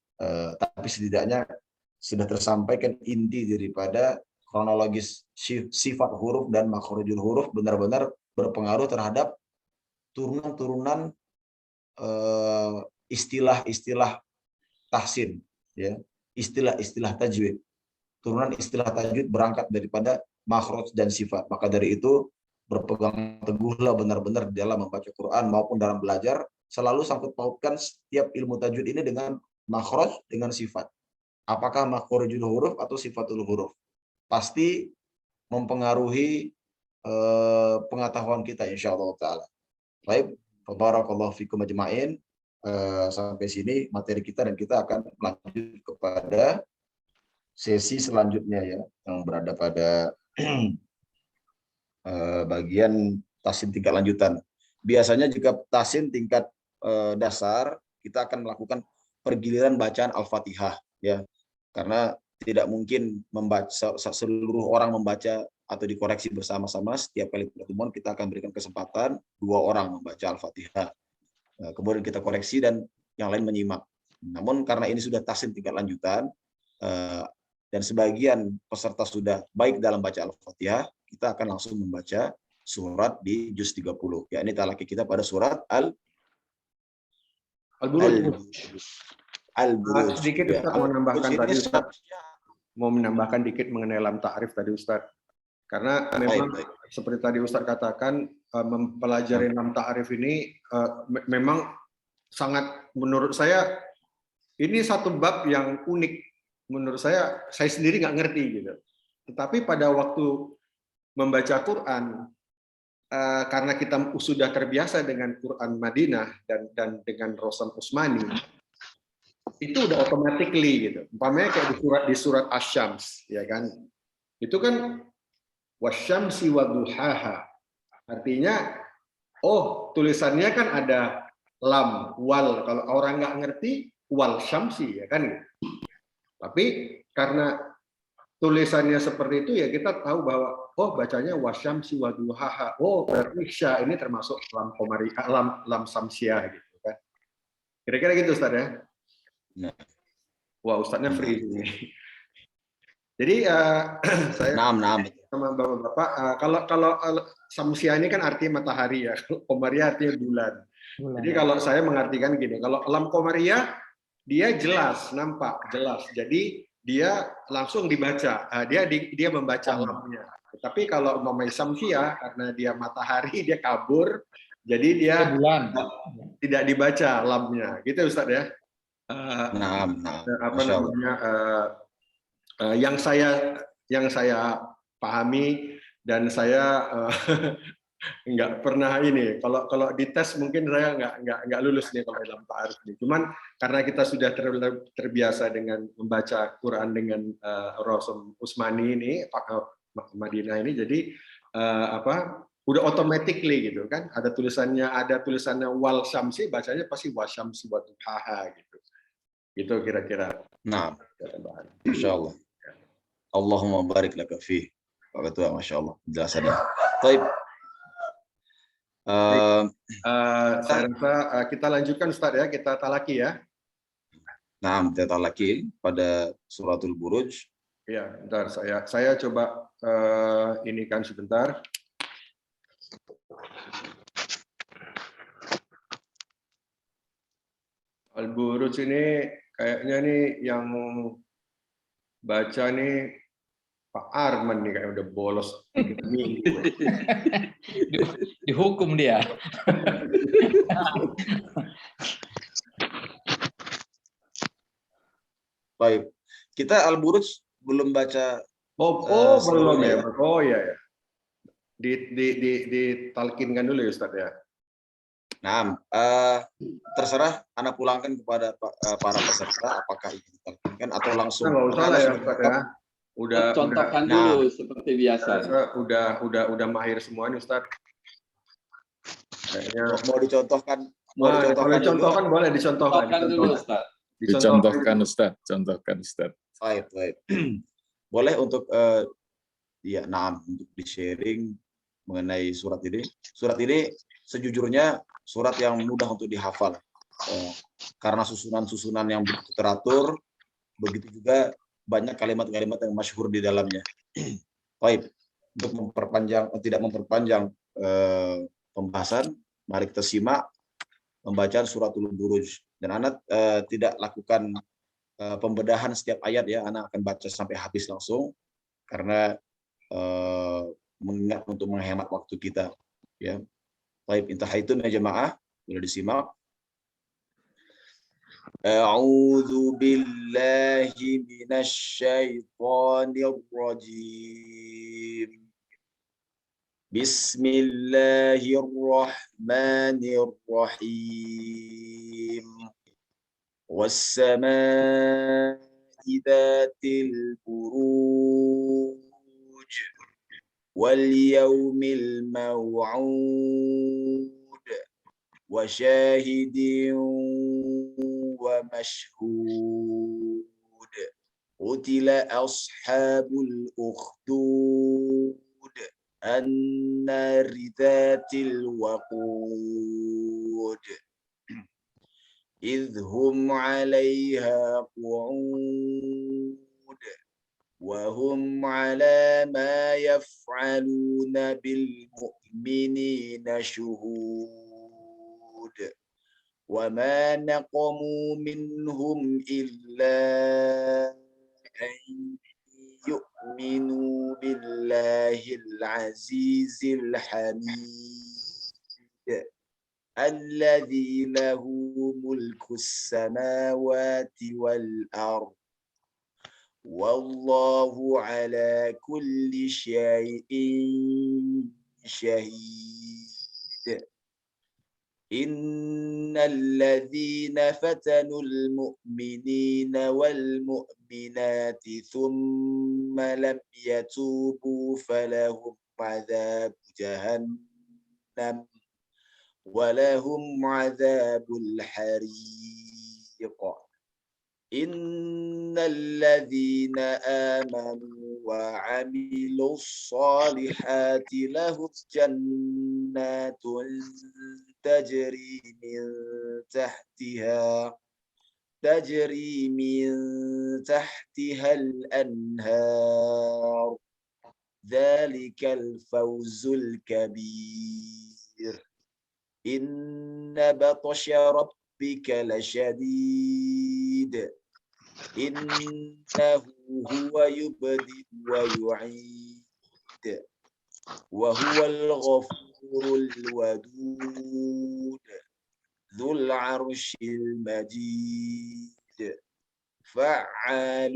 tapi setidaknya sudah tersampaikan inti daripada kronologis sifat huruf dan makhrajul huruf benar-benar berpengaruh terhadap turunan-turunan istilah-istilah tahsin, ya, istilah-istilah tajwid. Turunan istilah tajwid berangkat daripada makhraj dan sifat. Maka dari itu berpegang teguhlah benar-benar dalam membaca Quran maupun dalam belajar, selalu sangkut pautkan setiap ilmu tajwid ini dengan makhraj dengan sifat. Apakah makhrajul huruf atau sifatul huruf? Pasti mempengaruhi pengetahuan kita insyaallah taala. Baik, barakallahu fikum ajmain. Sampai sini materi kita, dan kita akan lanjut kepada sesi selanjutnya, ya, yang berada pada bagian tahsin tingkat lanjutan. Biasanya jika tahsin tingkat dasar kita akan melakukan pergiliran bacaan Al-Fatihah, ya. Karena tidak mungkin membaca seluruh orang membaca atau dikoreksi bersama-sama. Setiap kali pertemuan kita akan berikan kesempatan 2 orang membaca Al-Fatihah. Kemudian kita koreksi dan yang lain menyimak. Namun karena ini sudah tahsin tingkat lanjutan dan sebagian peserta sudah baik dalam baca Al-Fatihah, kita akan langsung membaca surat di juz 30. Yakni talaki kita pada surat Al-Buruj. Sedikit Ustaz mau menambahkan tadi Ustaz. Mau menambahkan dikit mengenai lam ta'rif tadi Ustaz. Karena memang seperti tadi Ustaz katakan mempelajari lam ta'rif ini memang sangat, menurut saya ini satu bab yang unik. Menurut saya sendiri nggak ngerti gitu. Tetapi pada waktu membaca Quran, karena kita sudah terbiasa dengan Quran Madinah dan dengan Rosam Usmani, itu udah automatically gitu. Umpamanya kayak di surat Asy-Syams, ya kan? Itu kan wasyamsi waduhaha. Artinya, oh tulisannya kan ada lam, wal. Kalau orang nggak ngerti, wal syamsi, ya kan? Tapi karena tulisannya seperti itu, ya kita tahu bahwa oh bacanya wasyamsi waduhaha. Oh berarti sya ini termasuk lam komariah, lam samsiah gitu kan. Kira-kira gitu Ustaz ya. Nah. Wah Ustaznya free ini. Jadi saya sama bapak-bapak, kalau samsiah ini kan artinya matahari ya, kalau komariah artinya bulan. Jadi kalau saya mengartikan gini, kalau lam komariah dia jelas, nampak jelas. Jadi dia langsung dibaca, dia membaca lamnya. Tapi kalau umpamanya samsiah, karena dia matahari, dia kabur, jadi dia tidak dibaca lamnya, gitu Ustaz ya. Apa namanya? Yang saya pahami dan saya nggak pernah ini. Kalau dites mungkin saya nggak lulus nih kalau dalam ta'aruf ini. Cuman karena kita sudah terbiasa dengan membaca Quran dengan Rasul Usmani ini, Madinah ini, jadi udah automatically gitu kan. Ada tulisannya wal syamsi, bacanya pasti wasyamsi waduhaha gitu. Gitu kira-kira. Nah, insyaallah. Allahumma barik laka fi. Pak Ketua, Masya Allah penjelasannya. Baik. Saya rasa kita lanjutkan Ustaz ya, kita talaki ya. Nah, kita talaki pada suratul Buruj. Ya, bentar saya coba ini kan sebentar. Al-Buruj ini kayaknya nih yang baca nih Pak Arman nih kayak udah bolos minggu. Dihukum dia. Baik, kita Al-Buruj belum baca. Belum ya. Oh ya. Ditalkinkan dulu ya Ustaz ya. Nah, terserah Anda pulangkan kepada para peserta apakah itu ditalkinkan atau langsung. Nggak usah lah ya Ustaz ya. Udah contohkan dulu seperti biasa. Udah mahir semua nih Ustaz. Kayaknya mau dicontohkan. Boleh dicontohkan dulu Ustaz. Dicontohkan Ustaz, contohkan Ustaz. Baik. Boleh untuk untuk di-sharing mengenai surat ini. Surat ini sejujurnya surat yang mudah untuk dihafal. Karena susunan-susunan yang begitu teratur, begitu juga banyak kalimat-kalimat yang masyhur di dalamnya. Baik, untuk tidak memperpanjang pembahasan, mari kita simak pembacaan suratul Buruj. Dan Anda tidak lakukan pembedahan setiap ayat ya, Anda akan baca sampai habis langsung karena mengingat untuk menghemat waktu kita ya. Baik, intahaitun ya jemaah, sudah disimak. A'udzu billahi minasy syaithanir rajim. Bismillahirrahmanirrahim. Was-samaa'i dzatil buruj wal yaumil maw'ud وشاهد ومشهود قتل أصحاب الأخدود النار ذات الوقود إذ هم عليها قعود وهم على ما يفعلون بالمؤمنين شهود وما نقموا منهم إلا أن يؤمنوا بالله العزيز الحميد الذي له ملك السماوات والأرض والله على كل شيء شهيد إن الذين فتنوا المؤمنين والمؤمنات ثم لم يتوبوا فلهم عذاب جهنم ولهم عذاب الحريق إن الذين آمنوا وعملوا الصالحات لهم جنات تجري من تحتها الأنهار ذلك الفوز الكبير إن بطش ربك لشديد إنه هو يبدئ ويعيد وهو الغفور الودود ذو العرش المجيد فعال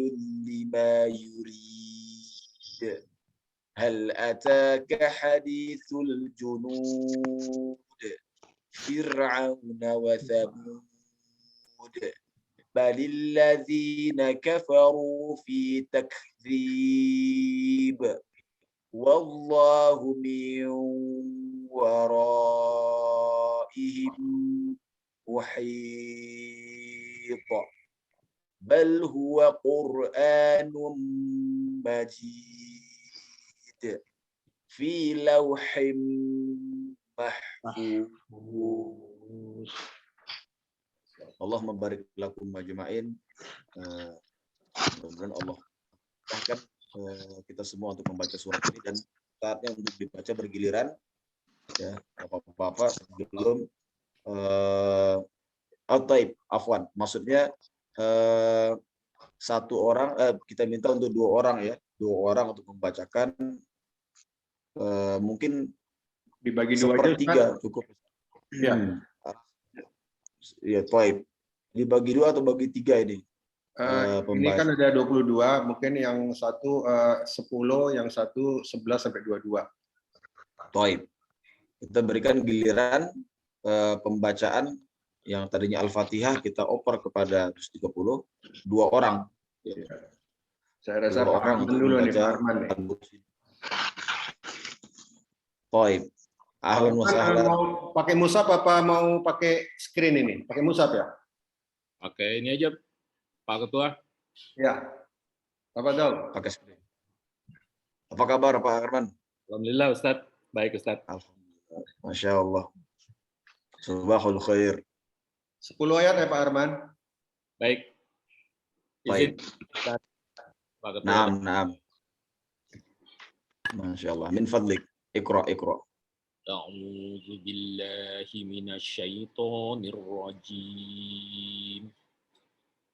لما يريد هل أتاك حديث الجنود فرعون وثمود بل الذين كفروا في تكذيب والله من ورائهم محيط بل هو قرآن مجيد في لوح محفوظ. Allahumma barik lakum majma'in. Mudah-mudahan Allah bahkan kita semua untuk membaca surat ini dan saatnya untuk dibaca bergiliran ya Bapak-bapak sebelum afwan maksudnya satu orang kita minta untuk dua orang untuk membacakan mungkin dibagi dua sepertiga cukup ya. Ya, baik. Dibagi dua atau bagi tiga ini? Ini kan ada 22, mungkin yang satu 10, yang satu 11 sampai 22. Baik. Kita berikan giliran pembacaan yang tadinya Al-Fatihah kita oper kepada 30, dua orang. Ya. Saya rasa dua orang untuk dulu membaca. Baik. Ahlan wa sahlan. Mau pakai mushaf apa mau pakai screen ini? Pakai mushaf ya? Pakai ini aja, Pak Ketua. Ya. Tafadhol. Pakai screen. Apa kabar Pak Arman? Alhamdulillah Ustaz. Baik Ustaz. Alhamdulillah. Masya Allah. Subahul khair. 10 ayat ya Pak Arman? Baik. Baik. Ustaz. Pak Ketua. Naam. Masya Allah. Min fadlik. Iqra. أعوذ بالله من الشيطان الرجيم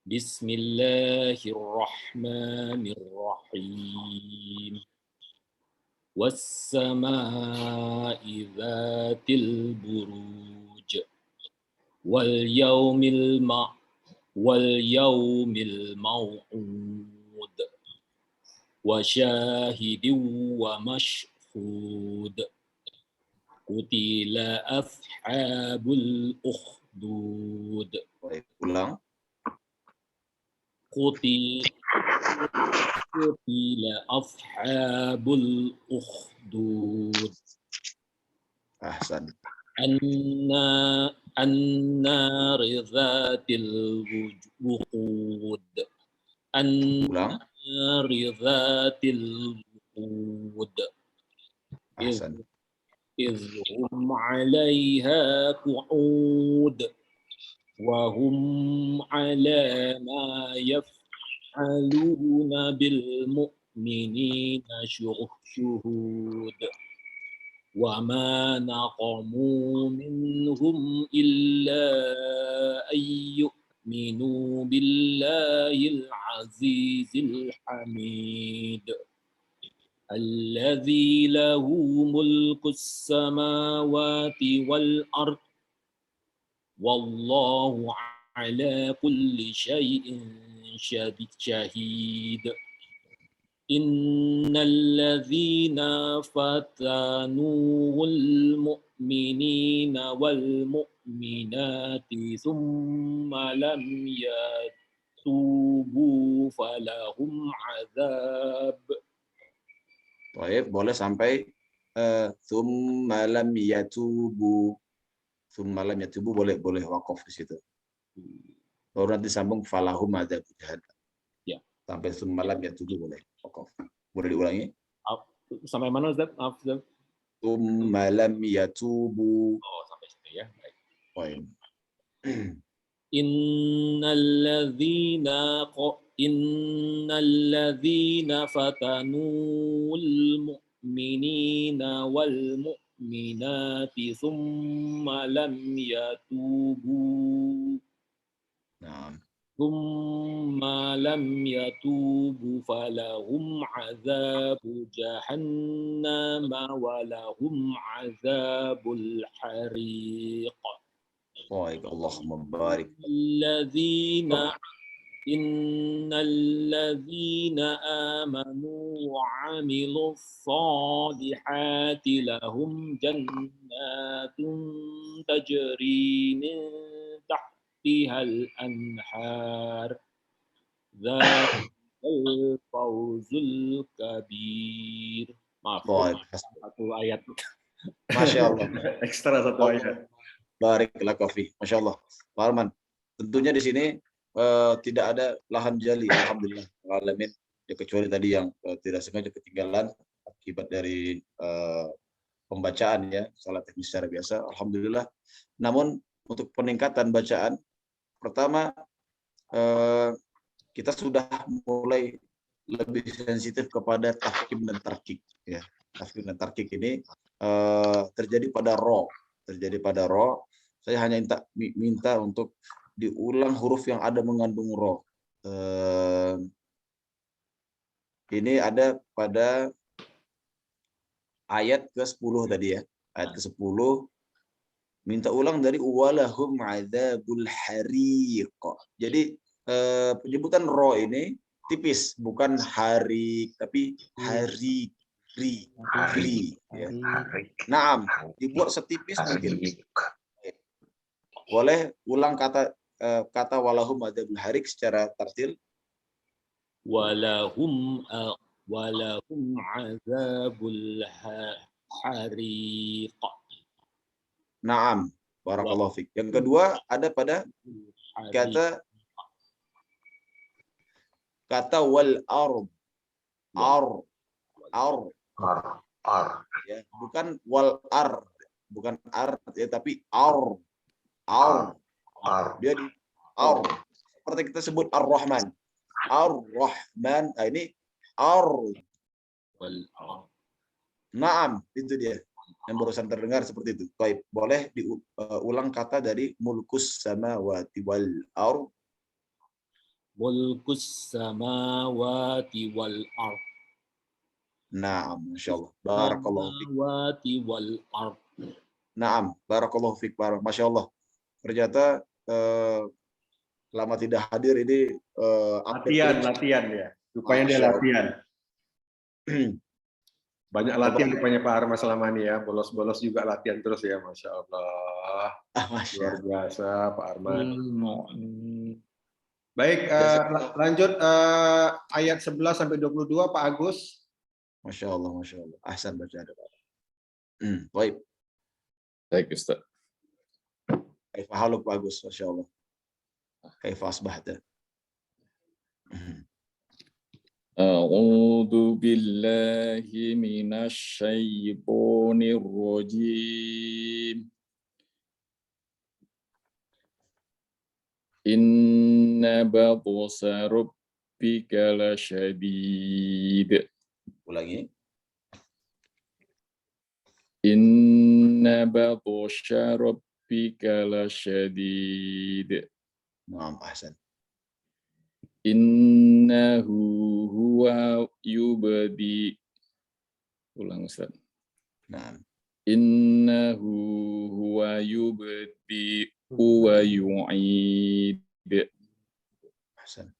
بسم الله الرحمن الرحيم والسماء ذات البروج واليوم الموعود وشاهد ومشهود قتل أصحاب الأخدود. Ulang. قتل أصحاب الأخدود. Ahsan. النار ذات الوقود Ulang. النار ذات الوقود Ahsan. إذ هم عليها قعود وهم على ما يفعلون بالمؤمنين شهود وما نقموا منهم إلا أن يؤمنوا بالله العزيز الحميد الذي له ملك السماوات والأرض والله على كل شيء شهيد إن الذين فتنوا المؤمنين والمؤمنات ثم لم يتوبوا فلهم عذاب. Baik, boleh sampai tsumma lam yatubu. Tsumma lam yatubu boleh waqaf di situ. Baru nanti sambung falahum adzab jahannam. Ya. Sampai tsumma lam yatubu boleh waqaf. Boleh diulangi? Sampai mana Ustaz? Maaf Ustaz. Tsumma lam yatubu. Oh, sampai situ ya. Baik. Baik. إن الذين فتنوا المؤمنين والمؤمنات ثم لم يتوبوا فلهم عذاب جهنم ولهم عذاب الحريق. Baik, Allahumma barik. إن الذين آمنوا وعملوا الصالحات لهم جنات تجري من تحتها الأنهار ذلك الفوز الكبير. Maaf, Baik. satu ayat. Masya Allah. Ekstra satu ayat. Barakillah Kofi. Masya Allah. Pak Arman, tentunya di sini tidak ada lahan jali, alhamdulillah alamin, ya, kecuali tadi yang tidak sengaja ketinggalan akibat dari pembacaan, ya, salah teknis secara biasa, alhamdulillah. Namun untuk peningkatan bacaan, pertama kita sudah mulai lebih sensitif kepada tafkhim dan tarkik, ya. Tafkhim dan tarkik ini terjadi pada ro, Saya hanya minta untuk diulang huruf yang ada mengandung ro. Ini ada pada ayat ke-10 tadi, ya. Ayat ke-10 minta ulang dari walahum adzabul hariq. Jadi penyebutan ro ini tipis, bukan hari tapi hari ya. Naam, dibuat setipis mungkin. Boleh ulang kata walahum adzabul hariq secara tartil. Walahum azabul hariq. Naam, barakallahu fiik. Yang kedua ada pada kata wal ard. Ya, bukan wal ar, bukan ar, ya, tapi ar. Dia di ar. Seperti kita sebut Ar-Rahman. Ar-Rahman. Nah, ini ar. Naam, itu dia. Yang barusan terdengar seperti itu. Baik, boleh diulang kata dari mulkus samawati wal ard. Mulkus samawati wal ard. Naam, masyaallah. Barakallahu fiik. Samawati wal ard. Naam, barakallahu fiik. Masyaallah. Ternyata lama tidak hadir ini latihan ya. Rupanya dia latihan. Banyak latihan rupanya Pak Arman selama ini, ya. Bolos-bolos juga latihan terus, ya. Masya Allah. Luar biasa Pak Arman. Baik, lanjut ayat 11 sampai 22 Pak Agus. Masya Allah. Ahsan baca ada Pak. Baik. Baik Ustaz. Kaifa haluk Pak Agus, Masya Allah. Kaifa asbahta. أعوذ بالله من الشيطان الرجيم إن بطش ربك لشديد Ulangi. إن بطش ربك لشديد Naam, ahsan. Innahu huwa yubdi. Ulang Ustaz. Naam. Innahu huwa yubdi wa yu'id. Ahsan.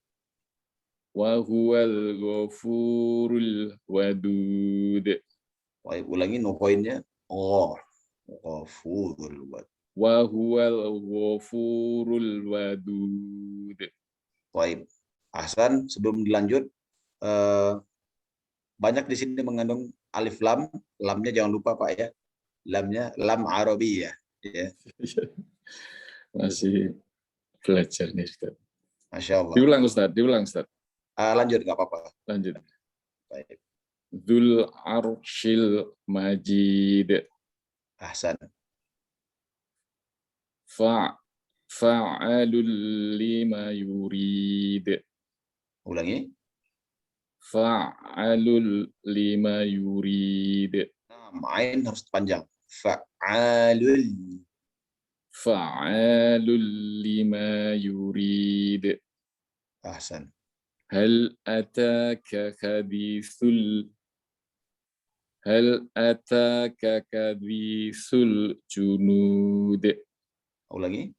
Wa huwal ghafurul wadud. Baik, ulangi no poinnya. Oh, ghafurul wadud. Wa huwal ghafurul wadud. Baik. Ahsan, sebelum dilanjut, banyak di sini mengandung alif lam. Lamnya jangan lupa Pak ya. Lamnya lam Arabiyah. Ya. Masih belajar nih Ustaz. Masya Allah. Diulang Ustaz. Lanjut, nggak apa-apa. Lanjut. Baik. Dzul arsyil majid. Ahsan. Fa'alul lima yurid. Ulangi. Fa'alul lima yurid. Nah, ain harus panjang. Fa'alul. Fa'alul lima yurid. Ahsan. Hal ataka hadithul junud. Ulangi.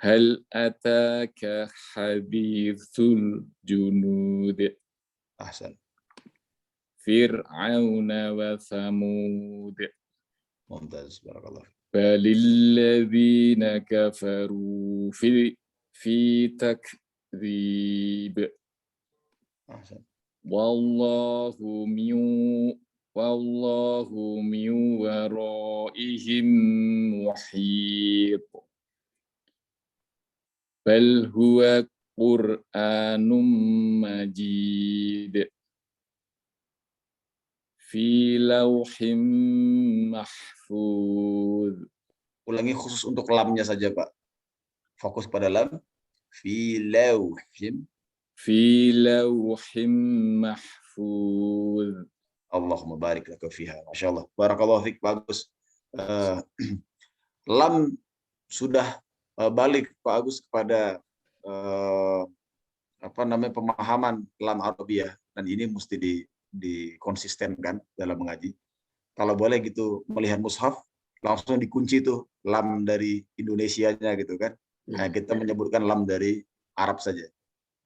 Hal ataka hadithul junud. Ahsan. Fir'auna wa Thamud. Mumtaz. Barakallah. Balilladzina kafaru fi takdzib. Ahsan. Wallahu min waraihim muhit. Bal huwa Qur'anum majid. Fi lauhim mahfuz. Ulangi khusus untuk lamnya saja Pak. Fokus pada lam. Fi lauhim. Fi lauhim mahfuz. Allahumma barik laka fiha. Masya Allah. Barakallahu fiik. Bagus. Lam sudah balik Pak Agus kepada pemahaman lam Arabiyah, dan ini mesti dikonsistenkan dalam mengaji. Kalau boleh gitu melihat mushaf langsung dikunci tuh lam dari Indonesianya gitu kan. Nah, kita menyebutkan lam dari Arab saja.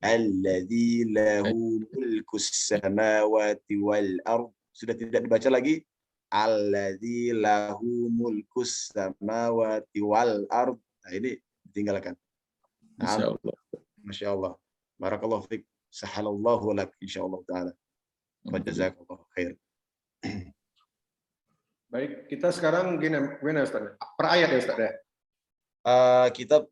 Alladzi lahu mulkus samawati wal ard. Sudah tidak dibaca lagi. Alladzi lahu mulkus samawati wal ard. Nah, ini ditinggalkan. Masya Allah. Masya Allah. Barakallahu fiik. Sahalallahu lak insyaallah taala. Wa jazakallahu khair. Baik, kita sekarang gimana Ustaz? Per ayat ya Ustaz ya? Kita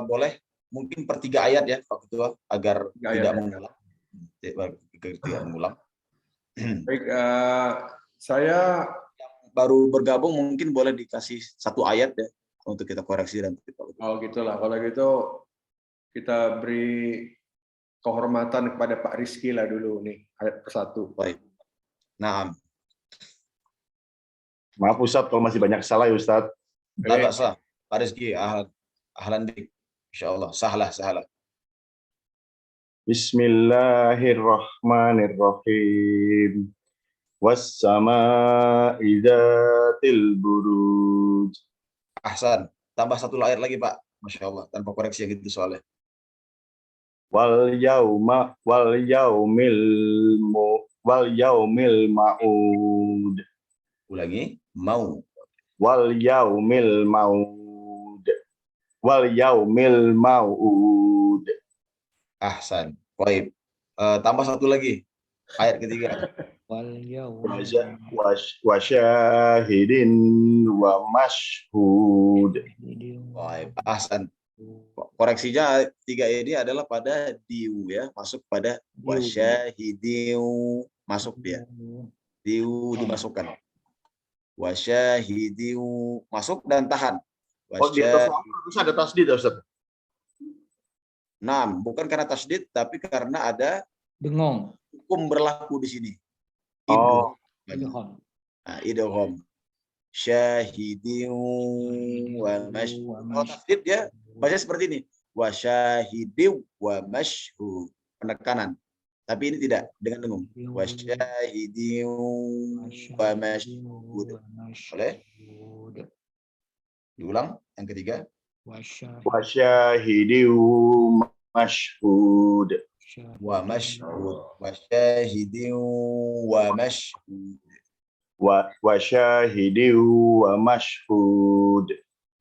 boleh mungkin per 3 ayat ya Pak Ketua, agar tidak mengulang. Tidak mengulang. Baik, saya baru bergabung mungkin boleh dikasih 1 ayat ya untuk kita koreksi dan kita. Oh gitulah, kalau gitu kita beri kehormatan kepada Pak Rizky lah dulu nih, ayat ke-1. Baik. Nah, Maaf Ustaz kalau masih banyak salah ya Ustaz. tidak salah. Pak Rizky, ahlan dik. Insyaallah, sahlah. Bismillahirrahmanirrahim. Was-samaa'i dzatil buruj. Ahsan. Tambah 1 ayat lagi Pak. Masya Allah, tanpa koreksi yang gitu soalnya. Wal yaumil ma'ud. Ulangi, mau. Wal yaumil ma'ud. Ahsan. Baik. Tambah 1 lagi. Ayat ketiga. Wal Wasyahidin wa mashhud. Baik, ahsan. Koreksinya tiga ini adalah pada diu ya, masuk pada wasyahidiu, masuk dia. Diu dimasukkan. Wasyahidiu, masuk dan tahan. Oh, di atas harus ada tasdid, Ustaz. Nah, bukan karena tasdid, tapi karena ada Bengong. hukum berlaku di sini. Oh. Idgham. Nah, idgham. Syahidin wa mashhud. Kalau tasdid dia baca seperti ini. Wa syahidin wa mashhud. Penekanan. Tapi ini tidak dengan dengung. Wa syahidin wa mashhud. Boleh? Diulang yang ketiga. Wasyahidin mashhud. Wa mashhud. Wa syahidin wa mashhud. Wasyahidin wa mashhud.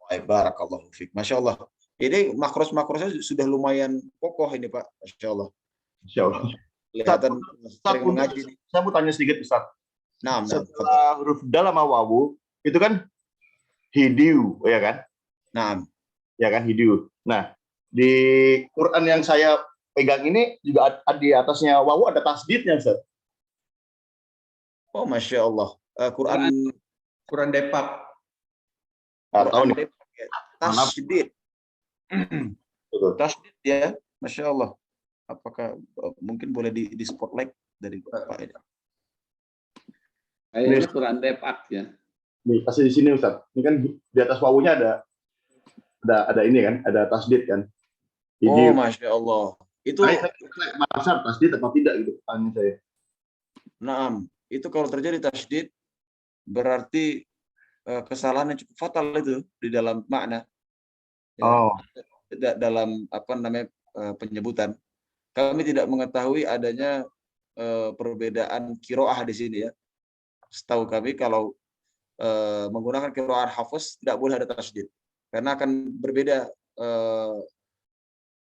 Barakallahu fiik. Masya Allah. Ini makros-makrosnya sudah lumayan kokoh ini Pak. Masya Allah. Insya Allah. Kelihatan sering mengaji. Saya mau tanya sedikit Ustaz. Nah, setelah huruf dalam wawu itu kan hidiu, ya kan? Nah, ya kan hidiu. Nah, di Quran yang saya pegang ini juga di atasnya wawu ada tasdidnya, Ustaz. Oh, Masya Allah. Quran Depak. Tahu nih. Tasdid. Tasdid ya, Masya Allah. Apakah mungkin boleh di spotlight dari Pak ini? Kayaknya Quran Depak ya. Nih, kasih di sini Ustaz. Ini kan di atas wawunya ada ini kan, ada tasdid kan. Oh, Masya Allah. Itu masar tasdid atau tidak gitu tanya saya. Naam, itu kalau terjadi tasdid berarti kesalahan yang cukup fatal itu di dalam makna. Ya, oh. Dalam apa namanya penyebutan. Kami tidak mengetahui adanya perbedaan kiroah di sini ya. Setahu kami kalau menggunakan kiroah hafaz tidak boleh ada tasdid karena akan berbeda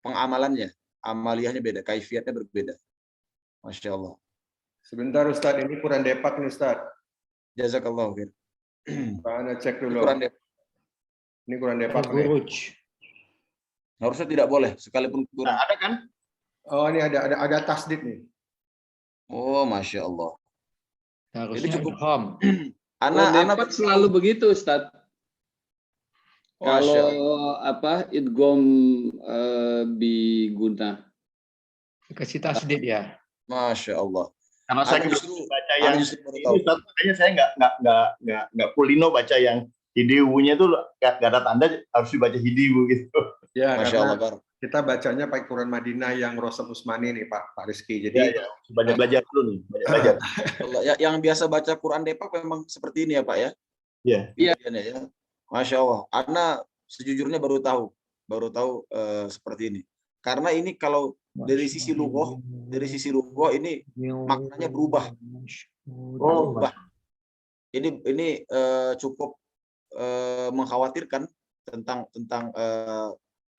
pengamalannya, amaliyahnya beda, kaifiatnya berbeda. Masya Allah. Sebentar Ustaz, ini Quran Depak nih Ustaz. Jazakallah khair. Anda cek dulu. Ini Quran Depak nih. Harusnya tidak boleh sekalipun Quran. Nah, ada kan? Oh, ini ada tasdid nih. Oh, Masya Allah. Harusnya ini cukup. Depak selalu begitu, Ustaz. Kalau idgham biguna. Kasih tasdid ya. Masya Allah. Karena saya baca yang ini, makanya saya nggak Pulino baca yang hidiunya itu nggak ada tanda, harus dibaca hidiu gitu. Ya, Masya Allah. Kita bacanya pakai Quran Madinah yang Rosem Usmani nih Pak Rizky. Jadi banyak belajar dulu nih, banyak belajar. Yang biasa baca Quran Depak memang seperti ini ya Pak ya? Iya. Ya. Masya Allah. Ana sejujurnya baru tahu seperti ini. Karena ini kalau dari sisi lughoh ini maknanya berubah. Berubah. Ini cukup mengkhawatirkan tentang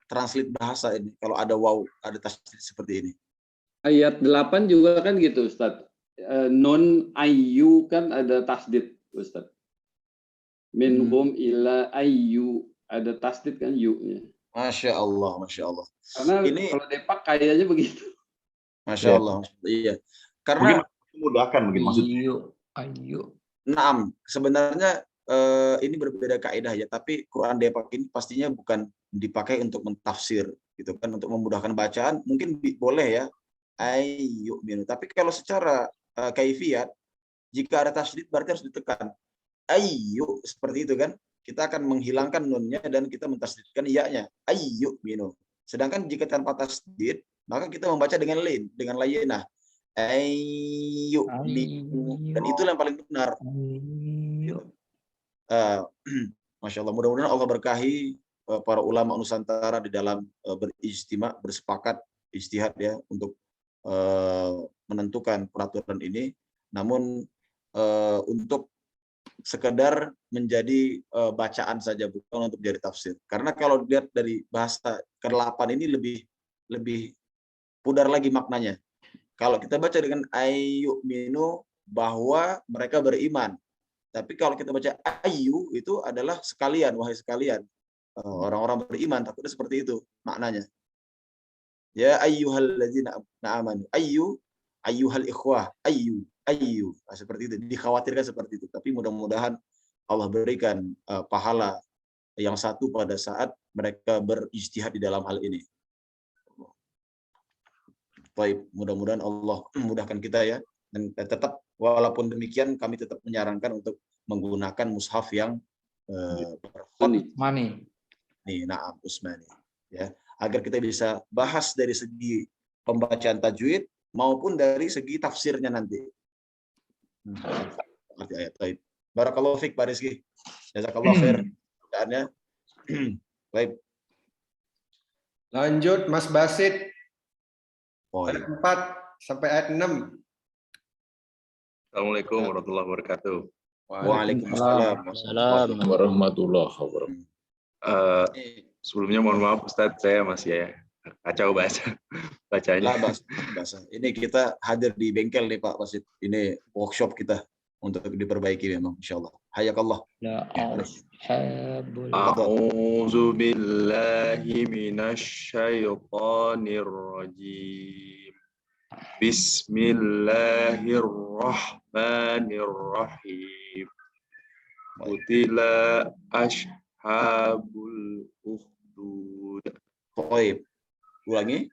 translate bahasa ini kalau ada waw, ada tasdid seperti ini. Ayat 8 juga kan gitu Ustaz. Non ayu kan ada tasdid Ustaz. Minhum ila ayu ada tasdid kan yu-nya. Masya Allah, Masya Allah. Karena ini kalau Depak kayaknya begitu. Masya Allah, iya. Karena memudahkan mungkin maksudnya. Ayu. Naam, sebenarnya ini berbeda kaidah ya, tapi Quran Depak ini pastinya bukan dipakai untuk mentafsir, gitu kan, untuk memudahkan bacaan. Mungkin boleh ya, ayu minu. Tapi kalau secara kaifiat, jika ada tasdid berarti harus ditekan. Ayu seperti itu kan. Kita akan menghilangkan nunnya dan kita mentasdidkan iya-nya. Ayu minu. Sedangkan jika tanpa tasdid, maka kita membaca dengan lain, dengan layenah. Ayu minu. Dan itu yang paling benar. Masya Allah. Mudah-mudahan Allah berkahi para ulama Nusantara di dalam berijtima, bersepakat, ijtihad ya untuk menentukan peraturan ini. Namun untuk sekedar menjadi bacaan saja, bukan untuk jadi tafsir. Karena kalau dilihat dari bahasa ke-8 ini lebih pudar lagi maknanya. Kalau kita baca dengan ayyuminu, bahwa mereka beriman. Tapi kalau kita baca ayu, itu adalah sekalian, wahai sekalian. Orang-orang beriman, takutnya seperti itu maknanya. Ya ayyuhalladzina amanu. Ayyuhal ikhwah. Ayyu. Nah, seperti itu. Dikhawatirkan seperti itu. Tapi mudah-mudahan Allah berikan pahala yang satu pada saat mereka berijtihad di dalam hal ini. Baik, mudah-mudahan Allah memudahkan kita ya. Dan tetap walaupun demikian kami tetap menyarankan untuk menggunakan mushaf yang Mani. Usmani ya, agar kita bisa bahas dari segi pembacaan tajwid maupun dari segi tafsirnya nanti. Ayat. Baik. Barakallahu fiik Pak Rizky. Jazakallahu khair. Keadaannya. Baik. Lanjut Mas Basit. Ayat 4 sampai ayat 6. Assalamualaikum warahmatullahi wabarakatuh. Waalaikumsalam warahmatullahi wabarakatuh. Sebelumnya mohon maaf Ustadz, saya masih kacau bacanya. Bahasa. Ini kita hadir di bengkel nih Pak Wasit. Ini workshop kita untuk diperbaiki memang insyaallah. Hayakallah. A'udzu billahi minasy syaithanir rajim. Bismillahirrahmanirrahim. Qutila ashabul ukhdud. Baik. Ulangi.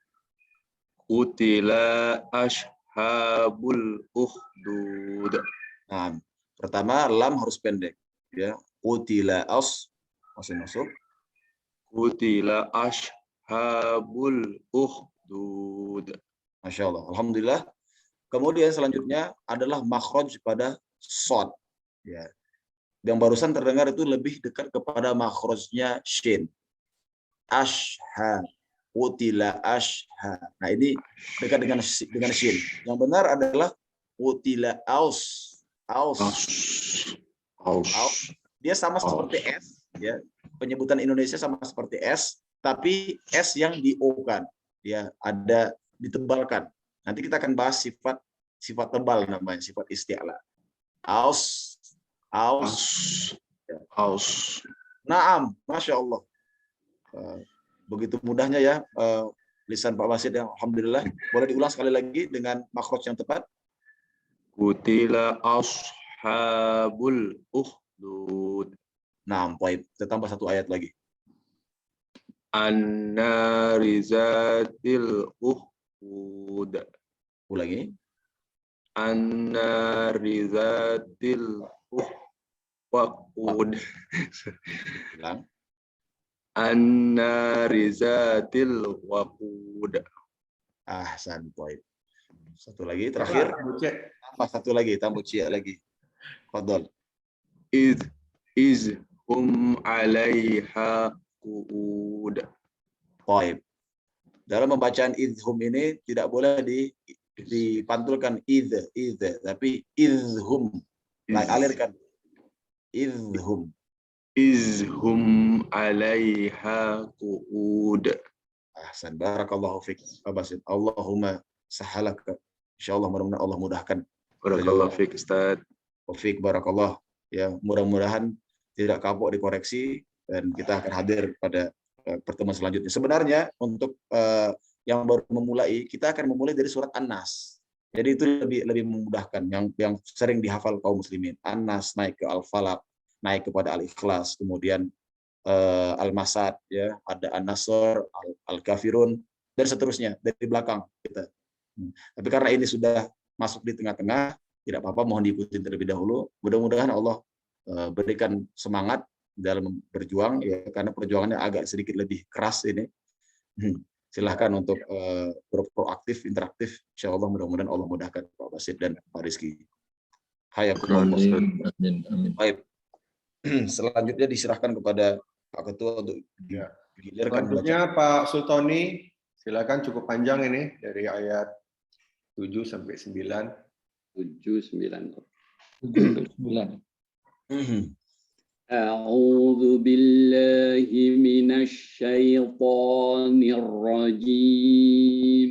Qutila ashabul ukhdud. Nah, pertama lam harus pendek ya. Qutila masuk. Qutila ashabul ukhdud. Masya Allah. Alhamdulillah. Kemudian selanjutnya adalah makhraj pada shad ya. Yang barusan terdengar itu lebih dekat kepada makhrajnya shin. Asha, utila asha. Nah, ini dekat dengan shin. Yang benar adalah utila aus. Dia sama seperti S ya. Penyebutan Indonesia sama seperti S, tapi S yang di-O-kan. Ya, ada ditebalkan. Nanti kita akan bahas sifat tebal namanya, sifat isti'la. Aus. Naam, Masya Allah. Begitu mudahnya ya lisan Pak Wasid yang alhamdulillah. Boleh diulang sekali lagi dengan makhraj yang tepat. Qutila ashabul ukhdud. Naam, baik. Kita tambah satu ayat lagi. An-nari zatil ukhud. Ulangi. An-nari zatil waqud. Ulang. An-nari zatil waqud. Ahsan, baik. Satu lagi terakhir. Tambah satu lagi, tambah cia lagi. Fadhol. Iz hum 'alaiha qu'ud. Baik. Dalam pembacaan idhum ini tidak boleh dipantulkan tapi idhum. Nah, alirkan. Idhum 'alaiha qu'ud. Ahsan, barakallahu fiik. Allahumma sahalaka. Insyaallah mudah-mudahan Allah mudahkan. Barakallahu fiik Ustaz. Fiik barakallah. Ya, mudah-mudahan tidak kapok dikoreksi dan kita akan hadir pada pertemuan selanjutnya. Sebenarnya untuk yang baru memulai, kita akan memulai dari surat An-Nas. Jadi itu lebih memudahkan yang sering dihafal kaum muslimin. An-Nas naik ke Al-Falaq, naik kepada Al-Ikhlas, kemudian Al-Masad ya, ada An-Nasr, Al-Kafirun dan seterusnya dari belakang kita. Tapi karena ini sudah masuk di tengah-tengah, tidak apa-apa, mohon diikuti terlebih dahulu. Mudah-mudahan Allah berikan semangat dalam berjuang ya, karena perjuangannya agak sedikit lebih keras ini. Silahkan untuk berproaktif, interaktif. Insya Allah mudah-mudahan Allah mudahkan Pak Basit dan Pak Rizky. Amin. Baik. Selanjutnya diserahkan kepada Pak Ketua untuk digilirkan. Selanjutnya Pak Sultoni, silakan, cukup panjang ini dari ayat 7 sampai 9. 7-9. أعوذ بالله من الشيطان الرجيم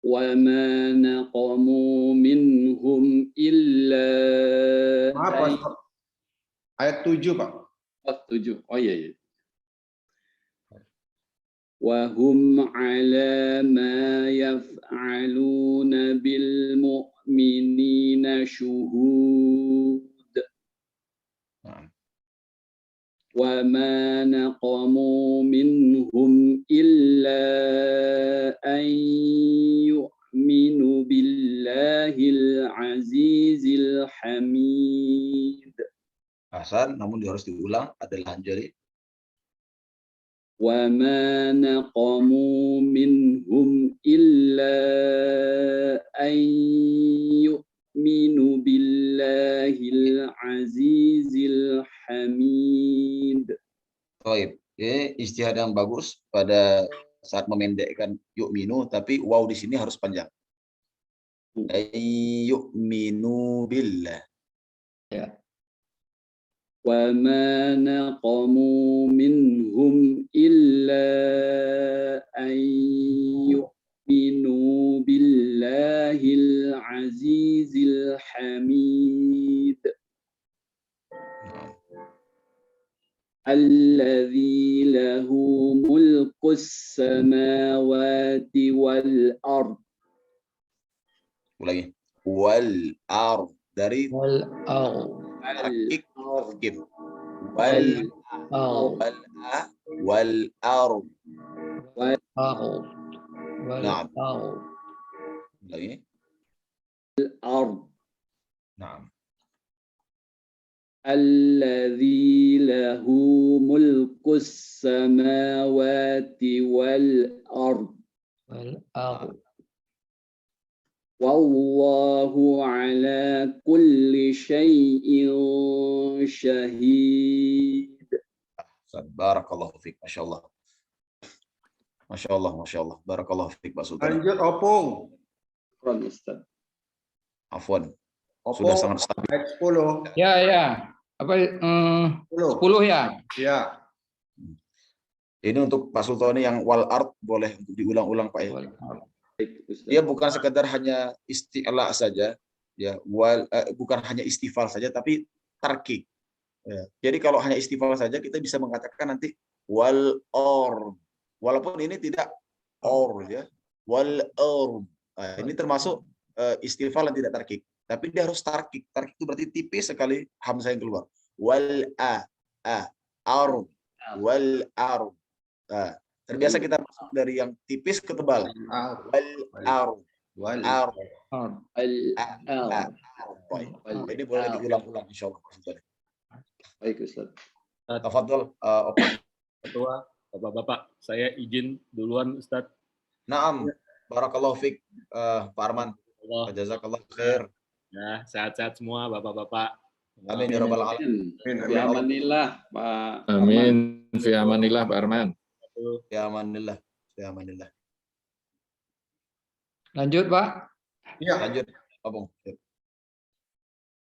وما نقموا منهم إلا Maaf, Pak. Ayat 7, Pak. 7. Oh iya. وهم على ما يفعلون بالمؤمنين شهود وما نقموا منهم إلا أن يؤمنوا بالله العزيز الحميد. Hasan, namun harus diulang, adalah Hanjali. وما نقموا منهم إلا أن يؤمنوا بالله العزيز الحميد. Baik, ini ijtihad yang bagus pada saat memendekkan yu'minu, tapi waw di sini harus panjang. Yu'minu billah. Ya. وما نقموا منهم إلا أن يؤمنوا بالله العزيز الحميد الذي له ملك السماوات والأرض. Ulangi. Wal ard dari Wal ard. Wal ard. Naam. Lagi. الأرض Naam. الذي له ملك السماوات والأرض والله على كل شيء شهيد. Barakallahu fiik. Masya Allah. Masya Allah, Masya Allah. Barakallahu fiik, Pak Sultan. Lanjut, Opung. Afwan. Opung, Sudah sangat stabil. ayat 10. Ya. Apa 10 ya? Ya. Ini untuk Pak Sultan yang wal ard boleh untuk diulang-ulang, Pak ya. Dia bukan sekedar hanya isti'la saja, ya, bukan hanya istifal saja, tapi tarkik. Ya. Jadi kalau hanya istifal saja kita bisa mengatakan nanti wal or, walaupun ini tidak or, ya, wal or. Nah, ini termasuk istifal yang tidak tarkik, tapi dia harus tarkik. Tarkik itu berarti tipis sekali hamzah yang keluar. Wal ar, wal ar. Nah, terbiasa kita masuk dari yang tipis ke tebal. Wal ar. Ini boleh diulang-ulang insyaallah. Baik, Ustaz. Tafadhol, Ketua, Bapak-bapak, saya izin duluan, Ustaz. Naam, barakallahu fiik, Pak Arman. Jazakallah khair. Ya, sehat-sehat semua Bapak-bapak. Amin ya rabbal alamin. Fi amanillah, Pak. Amin. Fi amanillah, Pak Arman. Ya amanillah. Ya amanillah. Lanjut, Pak. Ya. Lanjut, Abang.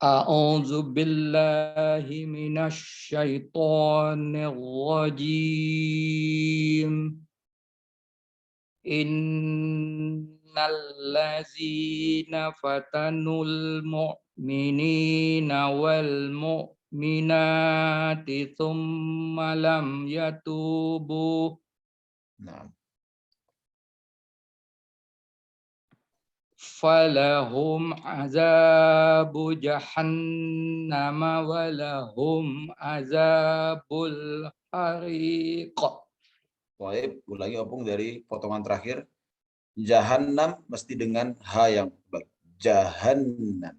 A'udzu billahi minasy syaithanir rajim. Innal ladzina fatanul mu'minina wal mu'minati tsumma lam yatubu. Nah. Falahum azabu jahannam walahum azabul hariq. Baik, ulangi opung dari potongan terakhir. Jahannam mesti dengan ha yang tebal. Jahannam.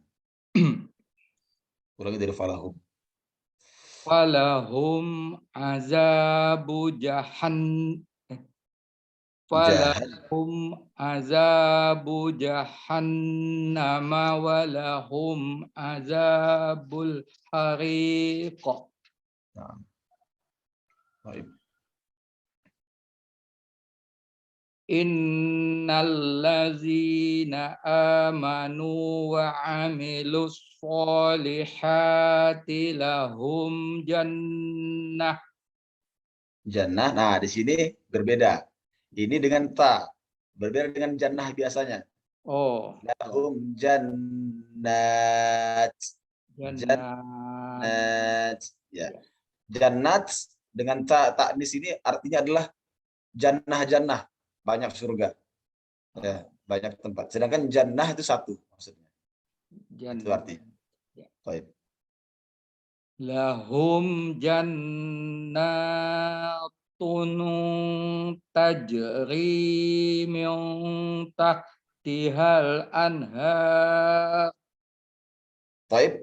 Ulangi dari falahum. Falahum azabu jahannam. Falahum azabu jahannam walahum azabul hariq. Nah. Baik. Innal ladzina amanu wa amilus solihati lahum jannah. Jannah. Nah, di sini berbeda. Ini dengan ta. Berbeda dengan jannah biasanya. Oh. Lahum jannat. Jannat. Ya. Jannat dengan tak di sini artinya adalah jannah-jannah, banyak surga. Ya, banyak tempat. Sedangkan jannah itu satu maksudnya. Itu artinya. Baik. Lahum jannatun tajri min tahtihal anhar. Baik.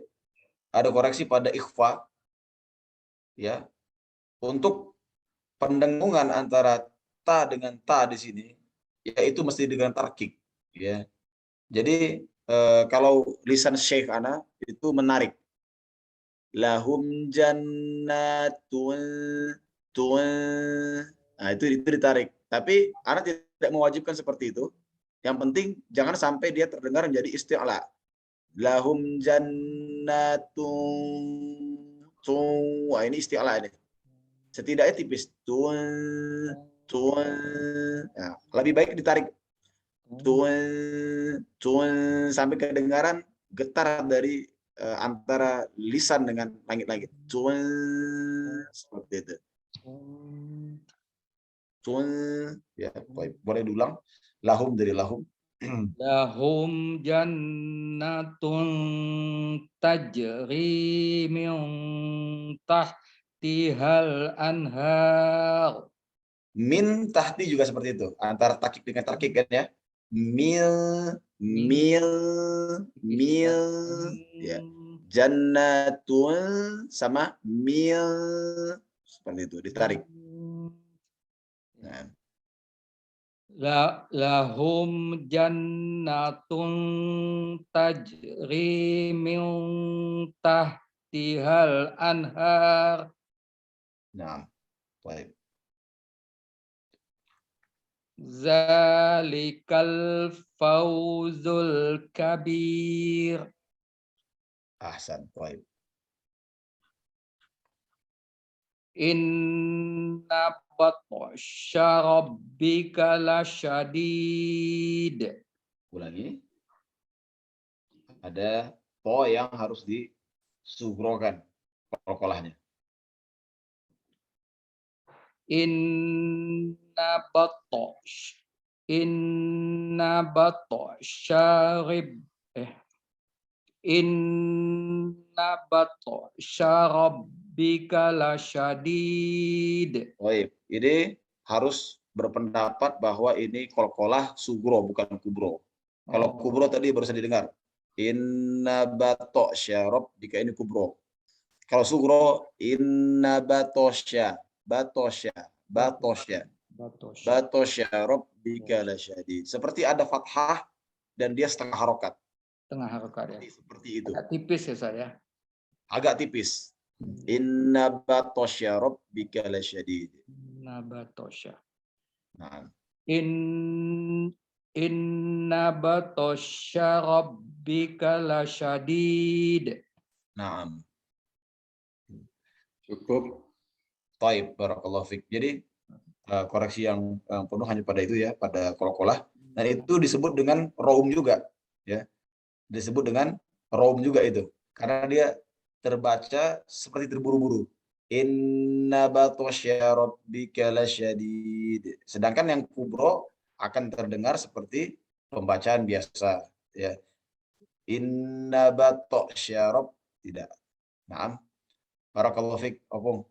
Ada koreksi pada ikhfa. Ya. Untuk pendengungan antara ta dengan ta di sini, yaitu mesti dengan tarkik. Ya. Jadi kalau lisan Syekh ana itu menarik. Lahum jannatun nah itu ditarik. Tapi ana tidak mewajibkan seperti itu. Yang penting jangan sampai dia terdengar menjadi isti'la. Lahum jannatun wah ini isti'la ini. Setidaknya tipis. Nah, lebih baik ditarik. Sampai kedengaran getar dari antara lisan dengan langit-langit. Seperti itu. Ya, boleh diulang. Lahum dari lahum. Lahum jannatun tajri min tahtihal anhar. Min tahti juga seperti itu. Antara takik dengan tarkik kan ya. Mil. Ya. Jannatun sama mil. Seperti itu. Ditarik. Nah. Lahum jannatun tajri min tahtihal anhar. Nah, baik. Zalikal fawzul kabir. Ahsan, baik. Inna batsya rabbika lasyadid. Ulangi. Ada to yang harus disugrokan kolkolahnya. Inna batsya rabbika lasyadid. Baik, ini harus berpendapat bahwa ini kolkolah sugro bukan kubro. Kalau kubro tadi baru saja didengar. Inna batsya rabbika ini kubro. Kalau sugro inna batsya rabbika lasyadid. Seperti ada fathah dan dia setengah harokat. Setengah harokat ya. Seperti itu. Agak tipis ya saya. Agak tipis. Inna batsya rabbika lasyadid. Inna batsya. Nah. Inna batsya rabbika lasyadid. Naam. Cukup. Taib, barakallahu fiik. Jadi koreksi yang penuh hanya pada itu ya, pada kolkolah. Dan itu disebut dengan raum juga, ya. Disebut dengan raum juga itu, karena dia terbaca seperti terburu-buru. Inna batsya rabbika lasyadid. Sedangkan yang kubro akan terdengar seperti pembacaan biasa, ya. Inna batsya rabb tidak. Naam. Barakallahu fiik, Opung.